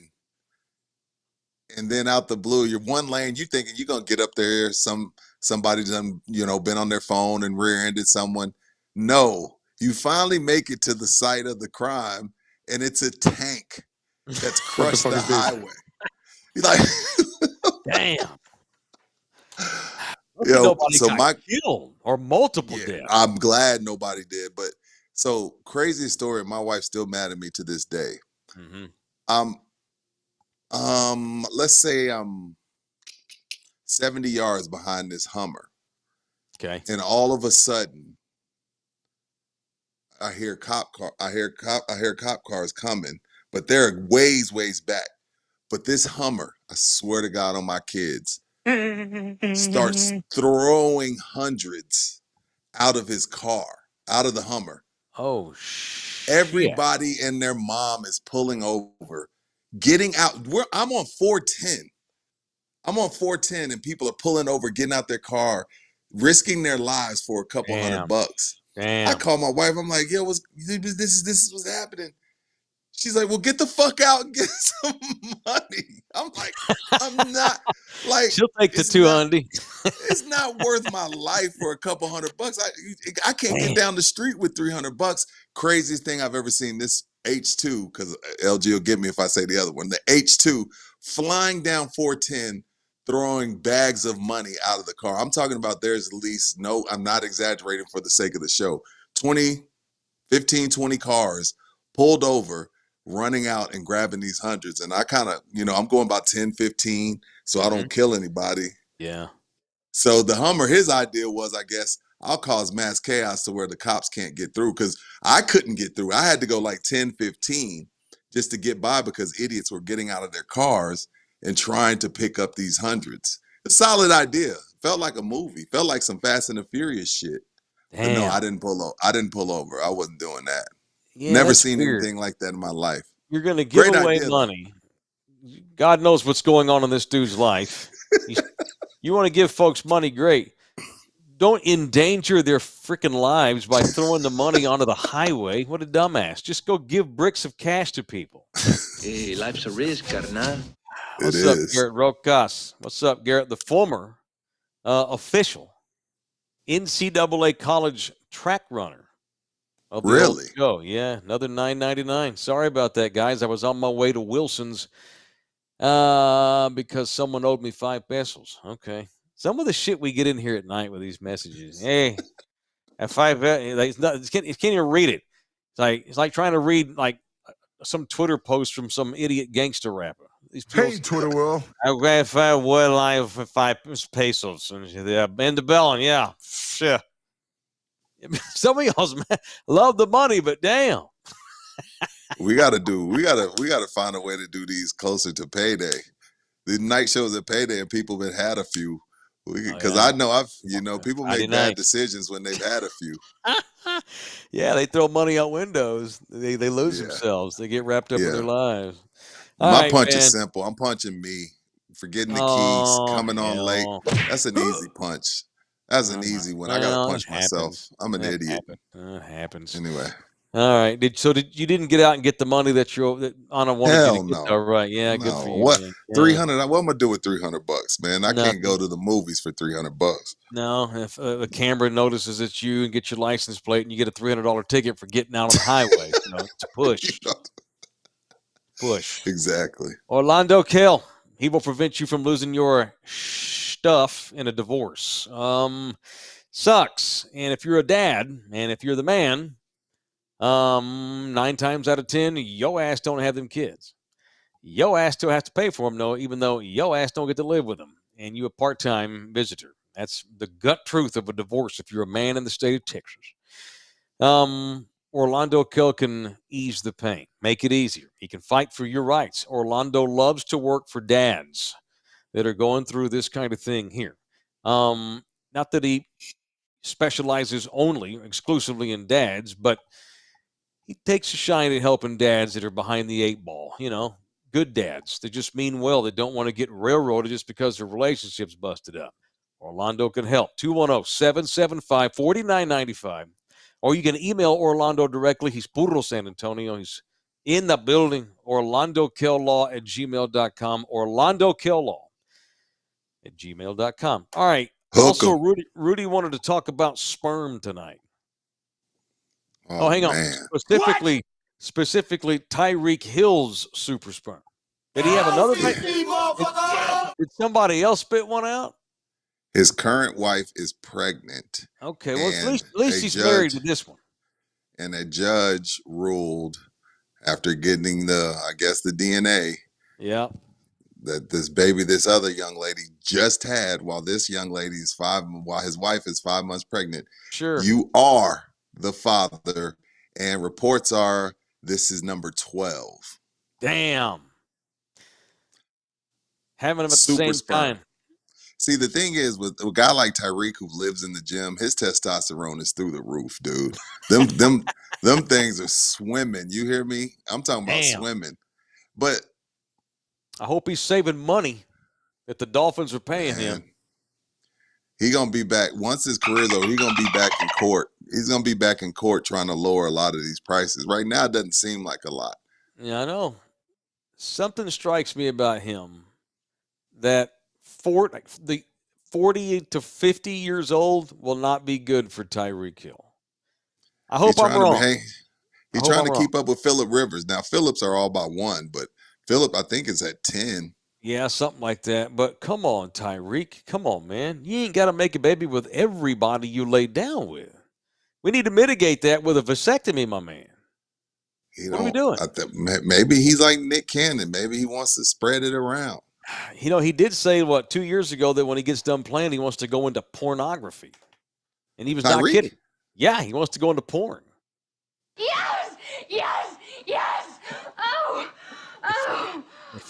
Speaker 5: and then out the blue, you're one lane. You thinking you're gonna get up there? Somebody done been on their phone and rear-ended someone. No, you finally make it to the site of the crime, and it's a tank that's crushed the highway. You're like,
Speaker 2: Damn.
Speaker 5: yo,
Speaker 2: Nobody
Speaker 5: so
Speaker 2: got killed or multiple
Speaker 5: yeah,
Speaker 2: deaths.
Speaker 5: I'm glad nobody did. But so crazy story. My wife's still mad at me to this day.
Speaker 2: Mm-hmm.
Speaker 5: Let's say I'm 70 yards behind this Hummer.
Speaker 2: Okay.
Speaker 5: And all of a sudden, I hear cop cars coming, but they're ways back. But this Hummer, I swear to God on my kids, starts throwing hundreds out of his car, out of the Hummer.
Speaker 2: Oh, shit.
Speaker 5: Everybody and their mom is pulling over, getting out. I'm on 410. I'm on 410 and people are pulling over, getting out their car, risking their lives for a couple $100.
Speaker 2: Damn.
Speaker 5: I call my wife. I'm like, yo, this is what's happening. She's like, well, get the fuck out and get some money. I'm like, I'm not like.
Speaker 2: She'll take the 200.
Speaker 5: It's not worth my life for a couple $100. I can't get down the street with $300. Craziest thing I've ever seen. This H2, because LG will get me if I say the other one. The H2 flying down 410, throwing bags of money out of the car. I'm talking about there's at least, no, I'm not exaggerating for the sake of the show, 15, 20 cars pulled over, running out and grabbing these hundreds. And I kind of, I'm going about 10, 15, so I don't kill anybody.
Speaker 2: Yeah.
Speaker 5: So the Hummer, his idea was, I guess, I'll cause mass chaos to where the cops can't get through, because I couldn't get through. I had to go like 10, 15 just to get by because idiots were getting out of their cars and trying to pick up these hundreds. A solid idea. Felt like a movie. Felt like some Fast and the Furious shit. But no, I didn't pull over. I wasn't doing that.
Speaker 2: Yeah,
Speaker 5: Never seen
Speaker 2: weird.
Speaker 5: anything like that in my life.
Speaker 2: You're going to give
Speaker 5: Great
Speaker 2: away
Speaker 5: idea,
Speaker 2: money. God knows what's going on in this dude's life. You want to give folks money, great. Don't endanger their freaking lives by throwing the money onto the highway. What a dumbass. Just go give bricks of cash to people.
Speaker 8: Hey, life's a risk, carnal.
Speaker 2: What's up, Garrett Rokas? What's up, Garrett? The former official NCAA college track runner.
Speaker 5: Really?
Speaker 2: Oh, yeah. Another $9.99. Sorry about that, guys. I was on my way to Wilson's Because someone owed me 5 pesos. Okay. Some of the shit we get in here at night with these messages. Hey, at 5, it's not, you can't even read it. It's like trying to read like some Twitter post from some idiot gangster rapper. These people,
Speaker 9: Hey, Twitter world.
Speaker 2: I got 5 well live for 5 pesos. And yeah, in the bell, yeah, shit. Some of y'all's love the money, but damn.
Speaker 5: We gotta find a way to do these closer to payday. The night shows at payday, and people have had a few. Because I know people
Speaker 2: Friday
Speaker 5: make bad
Speaker 2: nights.
Speaker 5: decisions when they've had a few.
Speaker 2: Yeah, they throw money out windows. They lose themselves. They get wrapped up in their lives. All
Speaker 5: My
Speaker 2: right,
Speaker 5: punch
Speaker 2: man.
Speaker 5: is simple. I'm punching me. Forgetting the keys, coming on late.
Speaker 2: hell.
Speaker 5: That's an easy punch. That's an easy one. I gotta
Speaker 2: Well,
Speaker 5: punch
Speaker 2: it
Speaker 5: myself.
Speaker 2: happens.
Speaker 5: I'm an
Speaker 2: It
Speaker 5: idiot.
Speaker 2: happens.
Speaker 5: Anyway,
Speaker 2: All right. You didn't get out and get the money that Anna wanted you
Speaker 5: hell
Speaker 2: to get?
Speaker 5: no.
Speaker 2: All right. Yeah, good for
Speaker 5: No.
Speaker 2: you,
Speaker 5: What?
Speaker 2: man. Yeah.
Speaker 5: 300? What am I do with $300, man? I can't go
Speaker 2: Nothing.
Speaker 5: to the movies for $300.
Speaker 2: No, if a camera notices it's you and gets your license plate and you get a $300 ticket for getting out on the highway, it's a push. Push.
Speaker 5: Exactly.
Speaker 2: Orlando Kell. He will prevent you from losing your stuff in a divorce. Sucks. And if you're a dad and if you're the man, 9 times out of 10, yo ass don't have them kids. Yo ass still has to pay for them, though, even though yo ass don't get to live with them. And you a part-time visitor. That's the gut truth of a divorce if you're a man in the state of Texas. Orlando Kell can ease the pain, make it easier. He can fight for your rights. Orlando loves to work for dads that are going through this kind of thing here. Not that he specializes exclusively in dads, but he takes a shine at helping dads that are behind the 8 ball, good dads. They just mean well. They don't want to get railroaded just because their relationship's busted up. Orlando can help. 210-775-4995. Or you can email Orlando directly. He's Puro San Antonio. He's in the building. OrlandoKellLaw@gmail.com. OrlandoKellLaw@gmail.com. All right. Also, Rudy wanted to talk about sperm tonight. Oh, hang on.
Speaker 5: Man.
Speaker 2: Specifically Tyreek Hill's super sperm. Did he have another? Did somebody else spit one out?
Speaker 5: His current wife is pregnant.
Speaker 2: Okay, well, at least he's married to this one.
Speaker 5: And a judge ruled after getting the DNA.
Speaker 2: Yeah.
Speaker 5: That this other young lady just had while his wife is 5 months pregnant.
Speaker 2: Sure.
Speaker 5: You are the father, and reports are this is number 12.
Speaker 2: Damn. Having them at the same time.
Speaker 5: See, the thing is, with a guy like Tyreek who lives in the gym, his testosterone is through the roof, dude. Them things are swimming. You hear me? I'm talking about swimming. But
Speaker 2: I hope he's saving money that the Dolphins are paying him.
Speaker 5: He gonna be back once his career's over. He's gonna be back in court. He's gonna be back in court trying to lower a lot of these prices. Right now, it doesn't seem like a lot.
Speaker 2: Yeah, I know. Something strikes me about him that the 40 to 50 years old will not be good for Tyreek Hill. I hope I'm wrong.
Speaker 5: He's trying to keep up with Phillip Rivers. Now, Phillips are all by 1, but Phillip, I think, is at 10.
Speaker 2: Yeah, something like that. But come on, Tyreek. Come on, man. You ain't got to make a baby with everybody you lay down with. We need to mitigate that with a vasectomy, my man. What are we doing?
Speaker 5: Maybe he's like Nick Cannon. Maybe he wants to spread it around.
Speaker 2: He did say, 2 years ago that when he gets done playing, he wants to go into pornography. And he was not kidding. Yeah, he wants to go into porn.
Speaker 10: Yes! Yes! Yes! Oh!
Speaker 2: If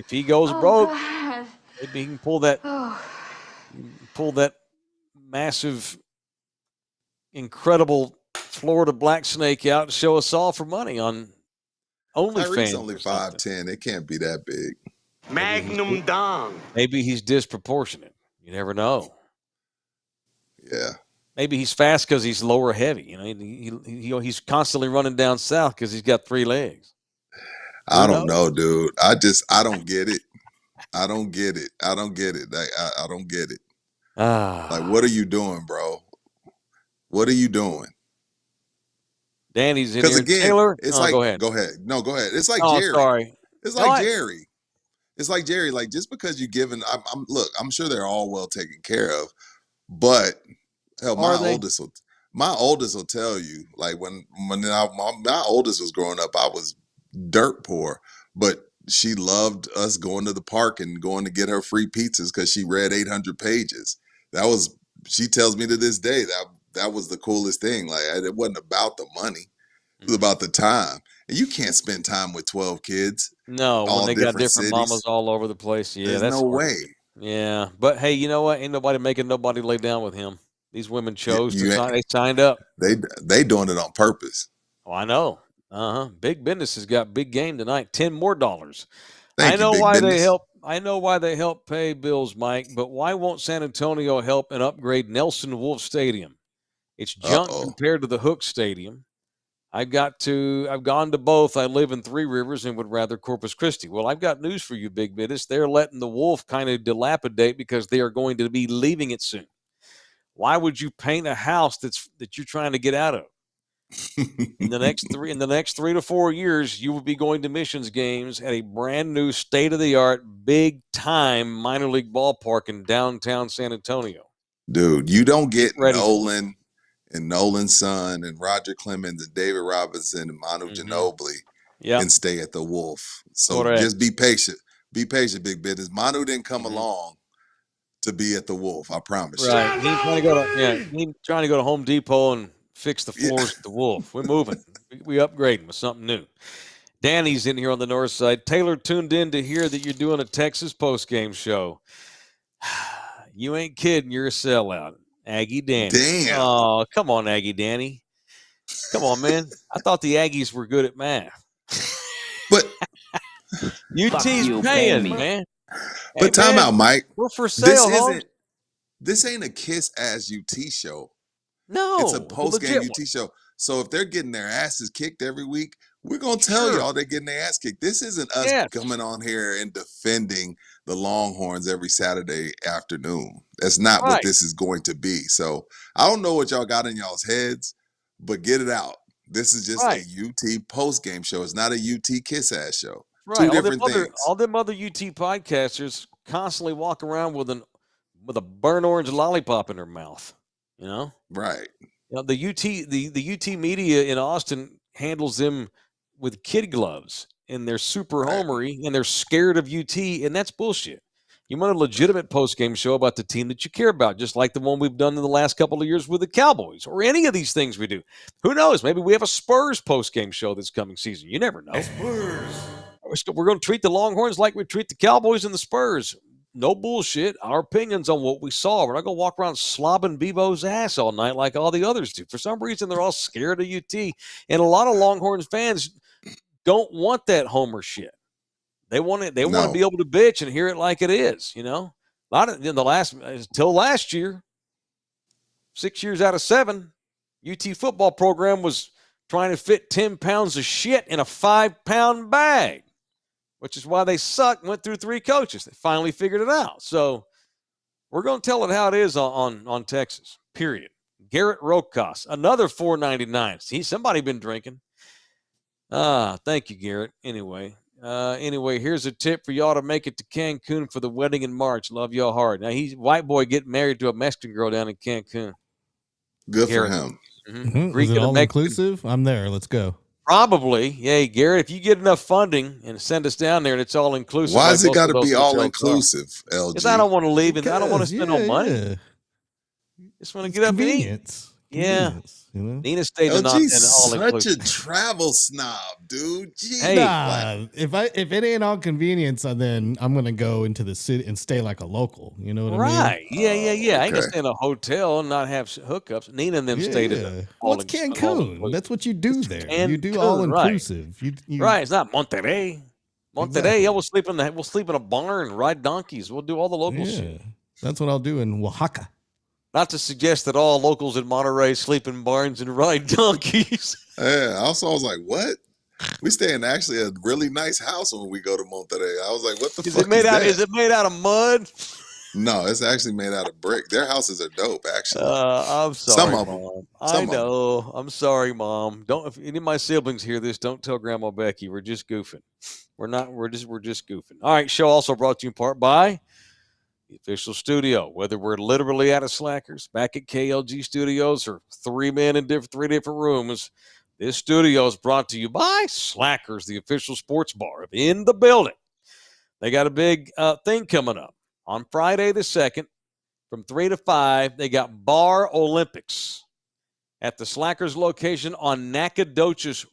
Speaker 2: he goes broke, maybe he can pull that massive, incredible Florida black snake out and show us all for money on OnlyFans.
Speaker 5: Tyreek's only 5'10". It can't be that big.
Speaker 11: Magnum Dong.
Speaker 2: Maybe he's disproportionate. You never know.
Speaker 5: Yeah.
Speaker 2: Maybe he's fast because he's lower heavy. He's constantly running down south because he's got 3 legs.
Speaker 5: I don't know, dude. I don't get it. I don't get it. I don't get it. I don't get it. Like, what are you doing, bro? What are you doing?
Speaker 2: Danny's in here. Again, Taylor?
Speaker 5: It's go ahead. No, go ahead. It's like Jerry.
Speaker 2: Sorry.
Speaker 5: It's like Jerry. it's like Jerry, like just because you giving, I'm sure they're all well taken care of, but hell, my oldest will tell you, like when my oldest was growing up, I was dirt poor, but she loved us going to the park and going to get her free pizzas because she read 800 pages. She tells me to this day that was the coolest thing. Like it wasn't about the money. It was about the time. And you can't spend time with 12 kids.
Speaker 2: No, when
Speaker 5: all
Speaker 2: they got different
Speaker 5: cities.
Speaker 2: mamas all over the place. Yeah,
Speaker 5: There's
Speaker 2: that's
Speaker 5: no
Speaker 2: hard.
Speaker 5: way.
Speaker 2: Yeah, but hey, you know what? Ain't nobody making nobody lay down with him. These women chose to
Speaker 5: You
Speaker 2: sign. They signed up.
Speaker 5: They doing it on purpose.
Speaker 2: Oh, I know. Big business has got big game tonight. $10 more.
Speaker 5: Thank you, big business.
Speaker 2: I know why they help pay bills, Mike. But why won't San Antonio help and upgrade Nelson Wolf Stadium? It's junk compared to the Hook Stadium. I've gone to both. I live in Three Rivers and would rather Corpus Christi. Well, I've got news for you, big business. They're letting the Wolf kind of dilapidate because they are going to be leaving it soon. Why would you paint a house that you're trying to get out of? In the next 3 to 4 years, you will be going to missions games at a brand new, state-of-the-art, big-time minor league ballpark in downtown San Antonio.
Speaker 5: Dude, you don't get Nolan and Nolan's son and Roger Clemens and David Robinson and Manu Ginobili and stay at the Wolf. So just be patient. Be patient, big business. Manu didn't come along to be at the Wolf. I promise you.
Speaker 2: Right. He's trying to go to Home Depot and fix the floors at the Wolf. We're moving. We upgrading with something new. Danny's in here on the north side. Taylor tuned in to hear that you're doing a Texas postgame show. You ain't kidding. You're a sellout. Aggie Danny.
Speaker 5: Damn.
Speaker 2: Oh, come on, Aggie Danny. Come on, man. I thought the Aggies were good at math.
Speaker 5: But
Speaker 2: UT's paying, man.
Speaker 5: But time out, Mike.
Speaker 2: We're for sale.
Speaker 5: This ain't a kiss ass UT show.
Speaker 2: No.
Speaker 5: It's a post-game UT show. So if they're getting their asses kicked every week, we're going to tell y'all they're getting their ass kicked. This isn't us coming on here and defending the Longhorns every Saturday afternoon. That's not what this is going to be. So I don't know what y'all got in y'all's heads, but get it out. This is just a UT post-game show. It's not a UT kiss-ass show.
Speaker 2: Right.
Speaker 5: Two different things.
Speaker 2: All them other UT podcasters constantly walk around with a burnt orange lollipop in their mouth. You know?
Speaker 5: Right.
Speaker 2: You know, the UT media in Austin handles them with kid gloves, and they're super homery, and they're scared of UT, and that's bullshit. You want a legitimate post-game show about the team that you care about, just like the one we've done in the last couple of years with the Cowboys, or any of these things we do. Who knows? Maybe we have a Spurs post-game show this coming season. You never know. Spurs. We're going to treat the Longhorns like we treat the Cowboys and the Spurs. No bullshit. Our opinions on what we saw. We're not going to walk around slobbing Bevo's ass all night like all the others do. For some reason, they're all scared of UT. And a lot of Longhorns fans don't want that homer shit. They want to be able to bitch and hear it like it is, you know? A lot of until last year, 6 years out of 7, UT football program was trying to fit 10 pounds of shit in a 5-pound bag, which is why they sucked and went through 3 coaches. They finally figured it out. So we're going to tell it how it is on Texas, period. Garrett Rokos, another $4.99. Somebody been drinking. Thank you, Garrett. Anyway, here's a tip for y'all to make it to Cancun for the wedding in March. Love y'all hard. Now, he's white boy getting married to a Mexican girl down in Cancun.
Speaker 5: Good Garrett. For him.
Speaker 3: Mm-hmm. Is it all inclusive? I'm there. Let's go.
Speaker 2: Probably. Yeah, Garrett, if you get enough funding and send us down there and it's all inclusive.
Speaker 5: Why is it got to be all inclusive, LG?
Speaker 2: Because I don't want to leave and I don't want to spend no money. Yeah. Just want to get up and eat. Yeah. You know? Nina stayed in all inclusive.
Speaker 5: Such a travel snob, dude. Jeez.
Speaker 3: Hey, if it ain't all convenience, then I'm gonna go into the city and stay like a local. You know what I mean?
Speaker 2: Right. Yeah. Okay. I ain't gonna stay in a hotel and not have hookups. Nina and them stayed in
Speaker 3: What's Cancun? That's what you do there. Cancun, you do all inclusive.
Speaker 2: Right. It's not Monterrey. Monterrey, we'll sleep in a barn, ride donkeys. We'll do all the local shit.
Speaker 3: That's what I'll do in Oaxaca.
Speaker 2: Not to suggest that all locals in Monterey sleep in barns and ride donkeys.
Speaker 5: Yeah, also I was like, what? We stay in actually a really nice house when we go to Monterey. I was like, what the fuck is that?
Speaker 2: Is it made out of mud?
Speaker 5: No, it's actually made out of brick. Their houses are dope, actually.
Speaker 2: I'm
Speaker 5: Some
Speaker 2: sorry,
Speaker 5: of them.
Speaker 2: Mom.
Speaker 5: Some
Speaker 2: I
Speaker 5: of them.
Speaker 2: know. I'm sorry, Mom. Don't. If any of my siblings hear this, don't tell Grandma Becky. We're just goofing. We're not. We're just goofing. All right. Show also brought to you in part by the official studio. Whether we're literally out of Slackers, back at KLG Studios, or three men in three different rooms, this studio is brought to you by Slackers, the official sports bar in the building. They got a big thing coming up on Friday the 2nd from 3 to 5. They got Bar Olympics at the Slackers location on Nacogdoches.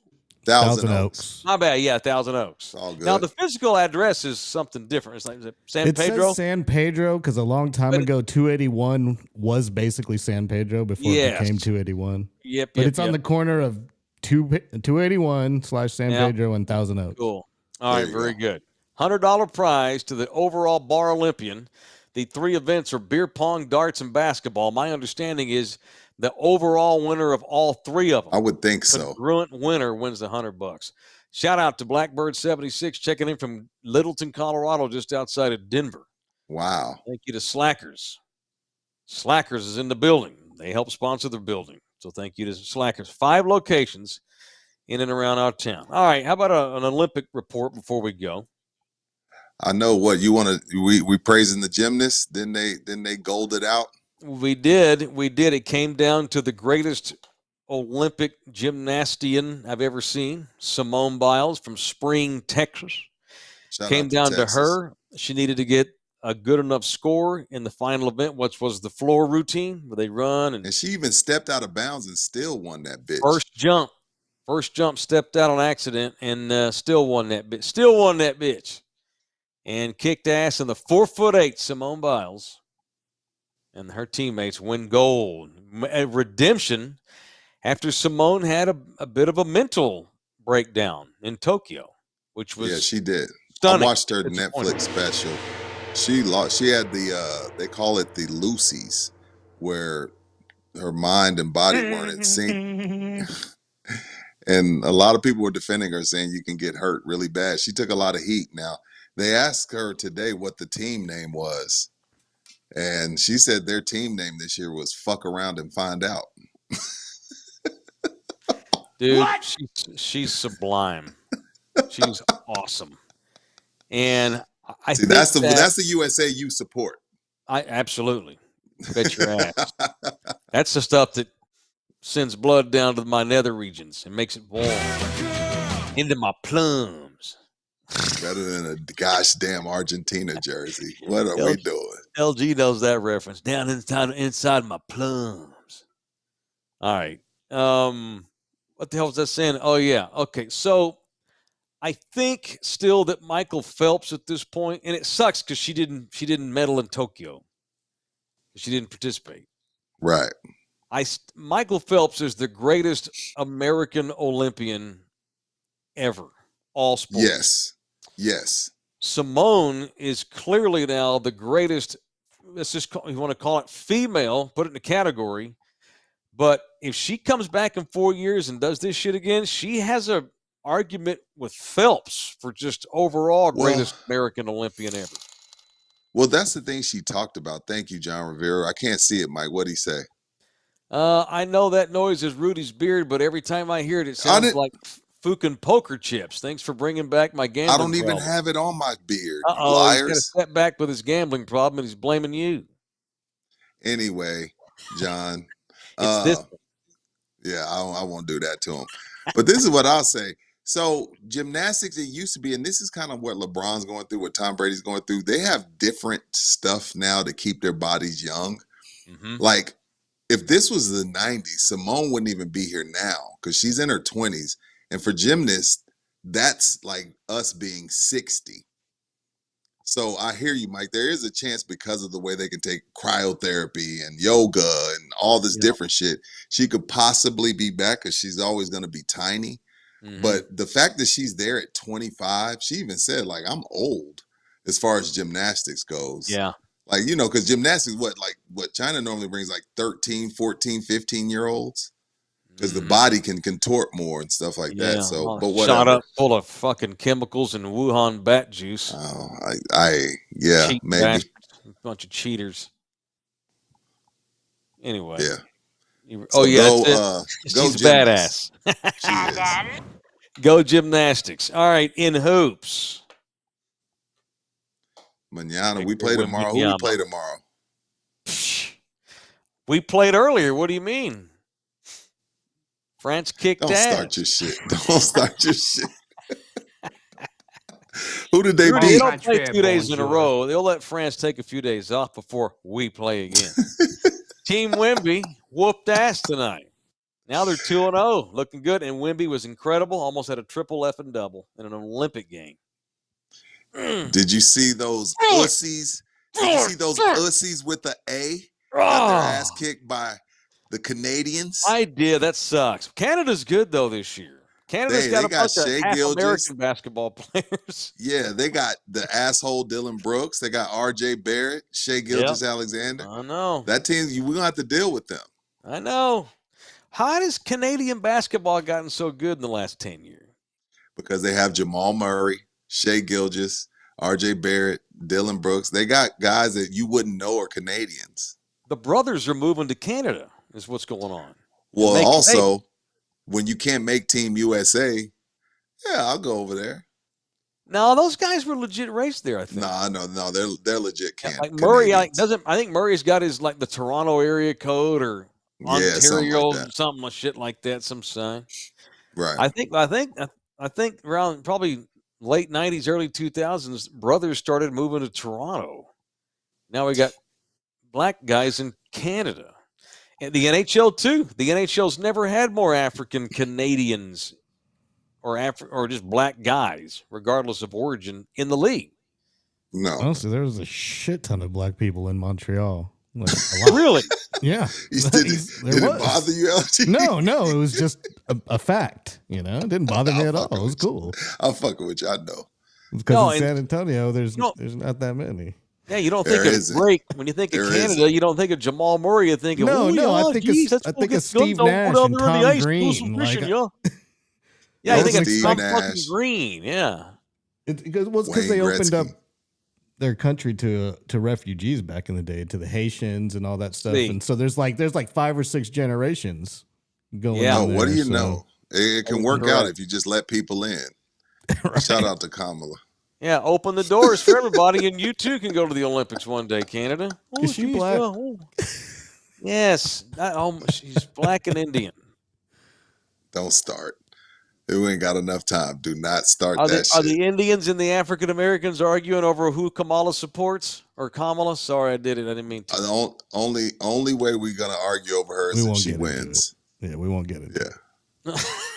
Speaker 5: Thousand Oaks.
Speaker 2: My bad. Yeah, Thousand Oaks.
Speaker 5: All good.
Speaker 2: Now, the physical address is something different. It's like, is it San
Speaker 3: It
Speaker 2: Pedro?
Speaker 3: says San Pedro because a long time ago, 281 was basically San Pedro before it became 281.
Speaker 2: Yep.
Speaker 3: But it's on the corner of 281/San Pedro and Thousand Oaks.
Speaker 2: Cool. All right, very good. $100 prize to the overall Bar Olympian. The three events are beer pong, darts, and basketball. My understanding is the overall winner of all three of them.
Speaker 5: I would think so.
Speaker 2: Congruent winner wins the $100. Shout out to Blackbird76 checking in from Littleton, Colorado, just outside of Denver.
Speaker 5: Wow.
Speaker 2: Thank you to Slackers. Slackers is in the building. They help sponsor the building. So thank you to Slackers. 5 locations in and around our town. All right, how about an Olympic report before we go?
Speaker 5: I know what you want to. We praising the gymnast. Then they gold it out.
Speaker 2: We did. It came down to the greatest Olympic gymnastian I've ever seen, Simone Biles from Spring, Texas. Came down to her. She needed to get a good enough score in the final event, which was the floor routine where they run. And
Speaker 5: she even stepped out of bounds and still won that bitch.
Speaker 2: First jump, stepped out on accident and still won that bitch. And kicked ass in the 4'8" Simone Biles. And her teammates win gold. A redemption after Simone had a bit of a mental breakdown in Tokyo, which was
Speaker 5: she did.
Speaker 2: Stunning.
Speaker 5: I watched her Netflix special. She had the they call it the Lucy's, where her mind and body weren't in sync. And a lot of people were defending her, saying you can get hurt really bad. She took a lot of heat. Now, they asked her today what the team name was. And she said their team name this year was Fuck Around and Find Out.
Speaker 2: Dude, she's sublime. She's awesome. And I think
Speaker 5: that's the USA you support.
Speaker 2: I absolutely bet your ass. That's the stuff that sends blood down to my nether regions and makes it warm into my plums.
Speaker 5: Better than a gosh damn Argentina jersey. What are we doing?
Speaker 2: LG knows that reference. Down inside my plums. All right. What the hell was that saying? Oh yeah. Okay. So I think still that Michael Phelps at this point, and it sucks because she didn't medal in Tokyo. She didn't participate.
Speaker 5: Right.
Speaker 2: Michael Phelps is the greatest American Olympian ever. All sports. Yes. Simone is clearly now the greatest. Let's just you want to call it female, put it in a category. But if she comes back in 4 years and does this shit again, she has a argument with Phelps for just overall greatest American Olympian ever.
Speaker 5: Well, that's the thing she talked about. Thank you, John Rivera. I can't see it, Mike. What'd he say?
Speaker 2: I know that noise is Rudy's beard, but every time I hear it, it sounds like fucking poker chips. Thanks for bringing back my gambling
Speaker 5: I don't even
Speaker 2: problem.
Speaker 5: have it on my beard.
Speaker 2: Uh-oh, he's got to step back with his gambling problem, and he's blaming you.
Speaker 5: Anyway, John.
Speaker 2: It's this one.
Speaker 5: Yeah, I won't do that to him. But this is what I'll say. So gymnastics, it used to be, and this is kind of what LeBron's going through, what Tom Brady's going through. They have different stuff now to keep their bodies young. Mm-hmm. Like, if this was the 90s, Simone wouldn't even be here now because she's in her 20s. And for gymnasts, that's like us being 60. So I hear you, Mike. There is a chance because of the way they can take cryotherapy and yoga and all this different shit. She could possibly be back because she's always going to be tiny. Mm-hmm. But the fact that she's there at 25, she even said, like, I'm old as far as gymnastics goes.
Speaker 2: Yeah.
Speaker 5: Like, you know, because gymnastics, what China normally brings like 13, 14, 15-year-olds. Because the body can contort more and stuff like that. So, but whatever.
Speaker 2: Shot up full of fucking chemicals and Wuhan bat juice.
Speaker 5: Oh, maybe.
Speaker 2: bunch of cheaters. Anyway.
Speaker 5: Yeah.
Speaker 2: Oh, yeah,
Speaker 5: go,
Speaker 2: that's it.
Speaker 5: go
Speaker 2: She's a
Speaker 5: gymnast.
Speaker 2: badass.
Speaker 5: She is.
Speaker 2: Go gymnastics. All right, in hoops.
Speaker 5: Manana, we play tomorrow. Who we play tomorrow?
Speaker 2: We played earlier. What do you mean? France kicked
Speaker 5: Don't
Speaker 2: ass.
Speaker 5: start your shit. Don't start your shit. Who did they
Speaker 2: They
Speaker 5: beat?
Speaker 2: don't play 2 days in a row. They'll let France take a few days off before we play again. Team Wemby whooped ass tonight. Now they're 2-0, looking good. And Wemby was incredible. Almost had a triple F and double in an Olympic game.
Speaker 5: Did you see those ussies? Did you see those ussies with the A? Got their ass kicked by the Canadians.
Speaker 2: I did. That sucks. Canada's good, though, this year. Canada's got a bunch of half-American basketball players.
Speaker 5: Yeah, they got the asshole Dylan Brooks. They got R.J. Barrett, Shea Gilgeous-Alexander.
Speaker 2: I know.
Speaker 5: That team, we're going to have to deal with them.
Speaker 2: I know. How has Canadian basketball gotten so good in the last 10 years?
Speaker 5: Because they have Jamal Murray, Shea Gilgeous, R.J. Barrett, Dylan Brooks. They got guys that you wouldn't know are Canadians.
Speaker 2: The brothers are moving to Canada is what's going on.
Speaker 5: Well, also, when you can't make Team USA, yeah, I'll go over there.
Speaker 2: No, those guys were legit raced there, I think.
Speaker 5: No, they're legit camp.
Speaker 2: Like Murray, I think Murray's got his like the Toronto area code or Ontario, something like shit like that, some sign.
Speaker 5: Right.
Speaker 2: I think around probably late 90s, early 2000s, brothers started moving to Toronto. Now we got black guys in Canada. And the NHL too. The NHL's never had more African Canadians or just black guys, regardless of origin, in the league.
Speaker 5: No.
Speaker 3: Honestly, there was a shit ton of black people in Montreal. Like,
Speaker 2: Really?
Speaker 3: Yeah.
Speaker 5: Did it bother you, LG?
Speaker 3: No, it was just a fact. You know, it didn't bother me at all. It was cool.
Speaker 5: I'm fucking with you. I know.
Speaker 3: Because in San Antonio, there's not that many.
Speaker 2: Yeah, you don't think of Drake when you think of Canada. You don't think of Jamal Murray. You think of
Speaker 3: I think of Steve Nash and Tom Green.
Speaker 2: Yeah, I think of
Speaker 5: Steve
Speaker 2: Tom
Speaker 5: Nash.
Speaker 2: fucking Green. Yeah,
Speaker 3: because they opened up their country to refugees back in the day, to the Haitians and all that stuff. And so there's like 5 or 6 generations going.
Speaker 5: Yeah,
Speaker 3: on there,
Speaker 5: what do you know? It can work out if you just let people in. Right. Shout out to Kamala.
Speaker 2: Yeah, open the doors for everybody, and you too can go to the Olympics one day, Canada.
Speaker 3: Is she black?
Speaker 2: Yes, she's black and Indian.
Speaker 5: Don't start. We ain't got enough time. Do not start
Speaker 2: Are
Speaker 5: that shit.
Speaker 2: Are the Indians and the African Americans arguing over who Kamala supports or Kamala? Sorry, I did it. I didn't mean to.
Speaker 5: The only way we're gonna argue over her is if she wins.
Speaker 3: Yeah, we won't get it.
Speaker 5: Yeah.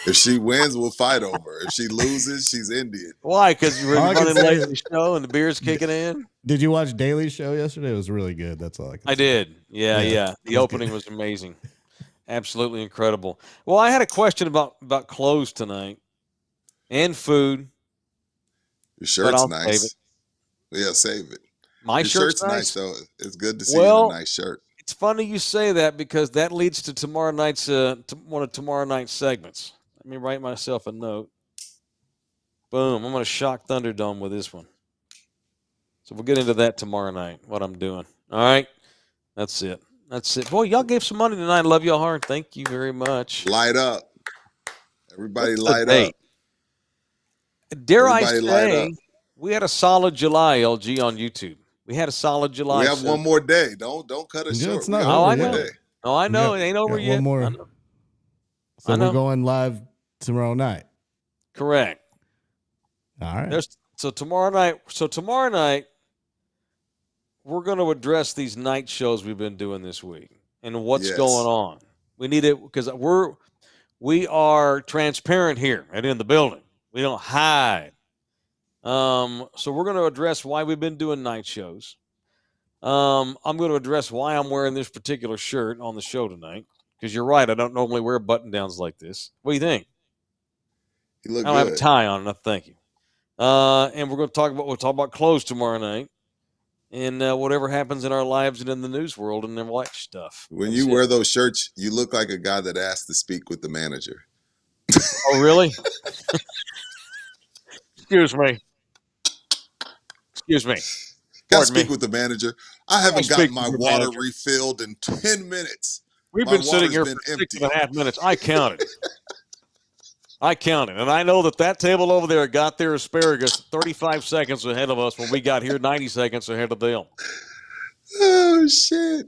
Speaker 5: If she wins, we'll fight over her. If she loses, she's Indian.
Speaker 2: Why? Because you're running late in the show and the beer's kicking in?
Speaker 3: Did you watch Daily's show yesterday? It was really good. That's all I can say.
Speaker 2: I did. Yeah. The opening was amazing. Absolutely incredible. Well, I had a question about clothes tonight and food.
Speaker 5: Your shirt's nice. Save it. Yeah, save it.
Speaker 2: Your shirt's
Speaker 5: nice, though. It's good to see you in a nice shirt.
Speaker 2: It's funny you say that because that leads to tomorrow night's one of tomorrow night's segments. Let me write myself a note. Boom! I'm going to shock Thunderdome with this one. So we'll get into that tomorrow night. What I'm doing. All right, that's it. Boy, y'all gave some money tonight. Love y'all hard. Thank you very much.
Speaker 5: Light up, everybody! Light up.
Speaker 2: Dare I say, we had a solid July, LG, on YouTube. We had a solid July.
Speaker 5: We have one more day. Don't cut us short.
Speaker 3: It's not
Speaker 2: I know. Oh, I know. It ain't over yet.
Speaker 3: One more. So we're going live tomorrow night.
Speaker 2: Correct.
Speaker 3: All right.
Speaker 2: So tomorrow night, we're going to address these night shows we've been doing this week and what's going on. We need it because we are transparent here and in the building. We don't hide. So we're going to address why we've been doing night shows. I'm going to address why I'm wearing this particular shirt on the show tonight. Because you're right, I don't normally wear button downs like this. What do you think?
Speaker 5: You look
Speaker 2: I don't have a tie on enough. Thank you. And we'll talk about clothes tomorrow night, and whatever happens in our lives and in the news world and all that stuff.
Speaker 5: When you wear those shirts, you look like a guy that asked to speak with the manager.
Speaker 2: Oh, really? Excuse me.
Speaker 5: Gotta
Speaker 2: Pardon me.
Speaker 5: speak with the manager. I haven't gotten my water refilled in 10 minutes.
Speaker 2: We've
Speaker 5: My
Speaker 2: been sitting
Speaker 5: water's
Speaker 2: here
Speaker 5: been
Speaker 2: for
Speaker 5: empty.
Speaker 2: 6.5 minutes. I counted. And I know that table over there got their asparagus 35 seconds ahead of us when we got here 90 seconds ahead of them.
Speaker 5: Oh, shit.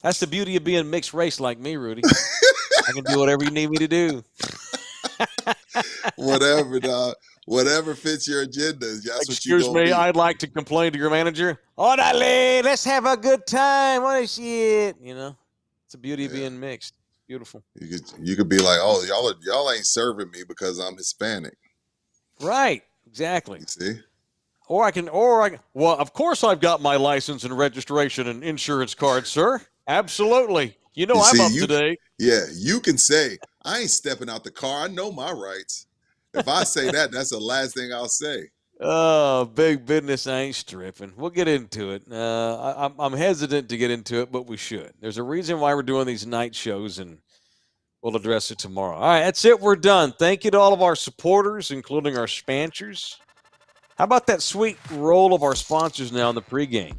Speaker 2: That's the beauty of being mixed race like me, Rudy. I can do whatever you need me to do.
Speaker 5: Whatever, dog. Whatever fits your agenda. That's what you
Speaker 2: Excuse me,
Speaker 5: be.
Speaker 2: I'd like to complain to your manager. Orale, let's have a good time. What is shit? You know, it's the beauty of being mixed. Beautiful.
Speaker 5: You could be like, oh, y'all ain't serving me because I'm Hispanic.
Speaker 2: Right. Exactly.
Speaker 5: You see?
Speaker 2: Or I can, well, of course I've got my license and registration and insurance card, sir. Absolutely. You know, I'm up to date.
Speaker 5: Yeah, you can say, I ain't stepping out the car. I know my rights. If I say that, that's the last thing I'll say.
Speaker 2: Oh, big business ain't stripping. We'll get into it. I'm hesitant to get into it, but we should. There's a reason why we're doing these night shows, and we'll address it tomorrow. All right, that's it. We're done. Thank you to all of our supporters, including our sponsors. How about that sweet roll of our sponsors now in the pregame?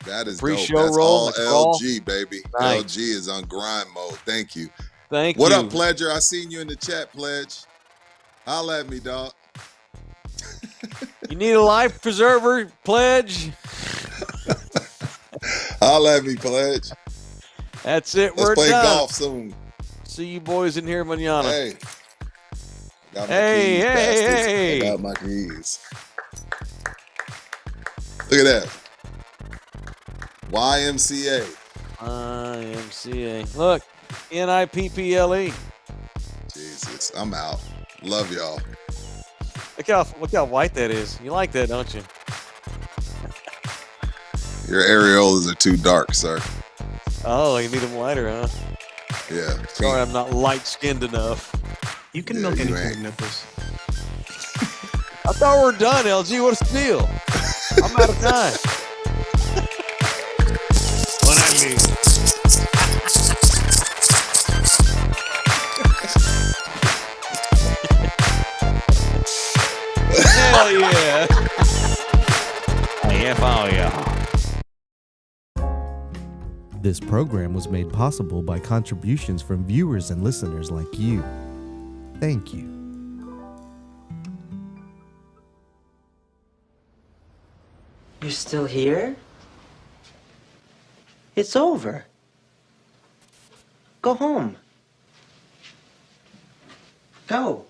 Speaker 5: That is
Speaker 2: pre-show
Speaker 5: dope. That's
Speaker 2: roll,
Speaker 5: all LG, baby.
Speaker 2: Nice.
Speaker 5: LG is on grind mode. Thank you.
Speaker 2: Thank you.
Speaker 5: What up, Pledger? I seen you in the chat, Pledge. Holla at me, dog.
Speaker 2: You need a life preserver, Pledge?
Speaker 5: Holla at me, Pledge.
Speaker 2: That's it.
Speaker 5: Let's
Speaker 2: We're
Speaker 5: play
Speaker 2: done.
Speaker 5: golf soon.
Speaker 2: See you boys in here manana.
Speaker 5: Hey. I got my
Speaker 2: Hey,
Speaker 5: keys,
Speaker 2: hey,
Speaker 5: bastards.
Speaker 2: hey.
Speaker 5: I got my keys. Look at that. YMCA.
Speaker 2: YMCA. Look, NIPPLE.
Speaker 5: Jesus, I'm out. Love y'all.
Speaker 2: Look how white that is. You like that, don't you?
Speaker 5: Your areolas are too dark, sir.
Speaker 2: Oh, you need them lighter, huh?
Speaker 5: Yeah.
Speaker 2: Sorry, I'm not light-skinned enough.
Speaker 9: You can milk anything with nipples.
Speaker 2: I thought we were done, LG. What's the deal? I'm out of time.
Speaker 9: What I mean.
Speaker 2: Hell yeah.
Speaker 9: Oh yeah.
Speaker 3: This program was made possible by contributions from viewers and listeners like you. Thank you.
Speaker 12: You're still here? It's over. Go home. Go.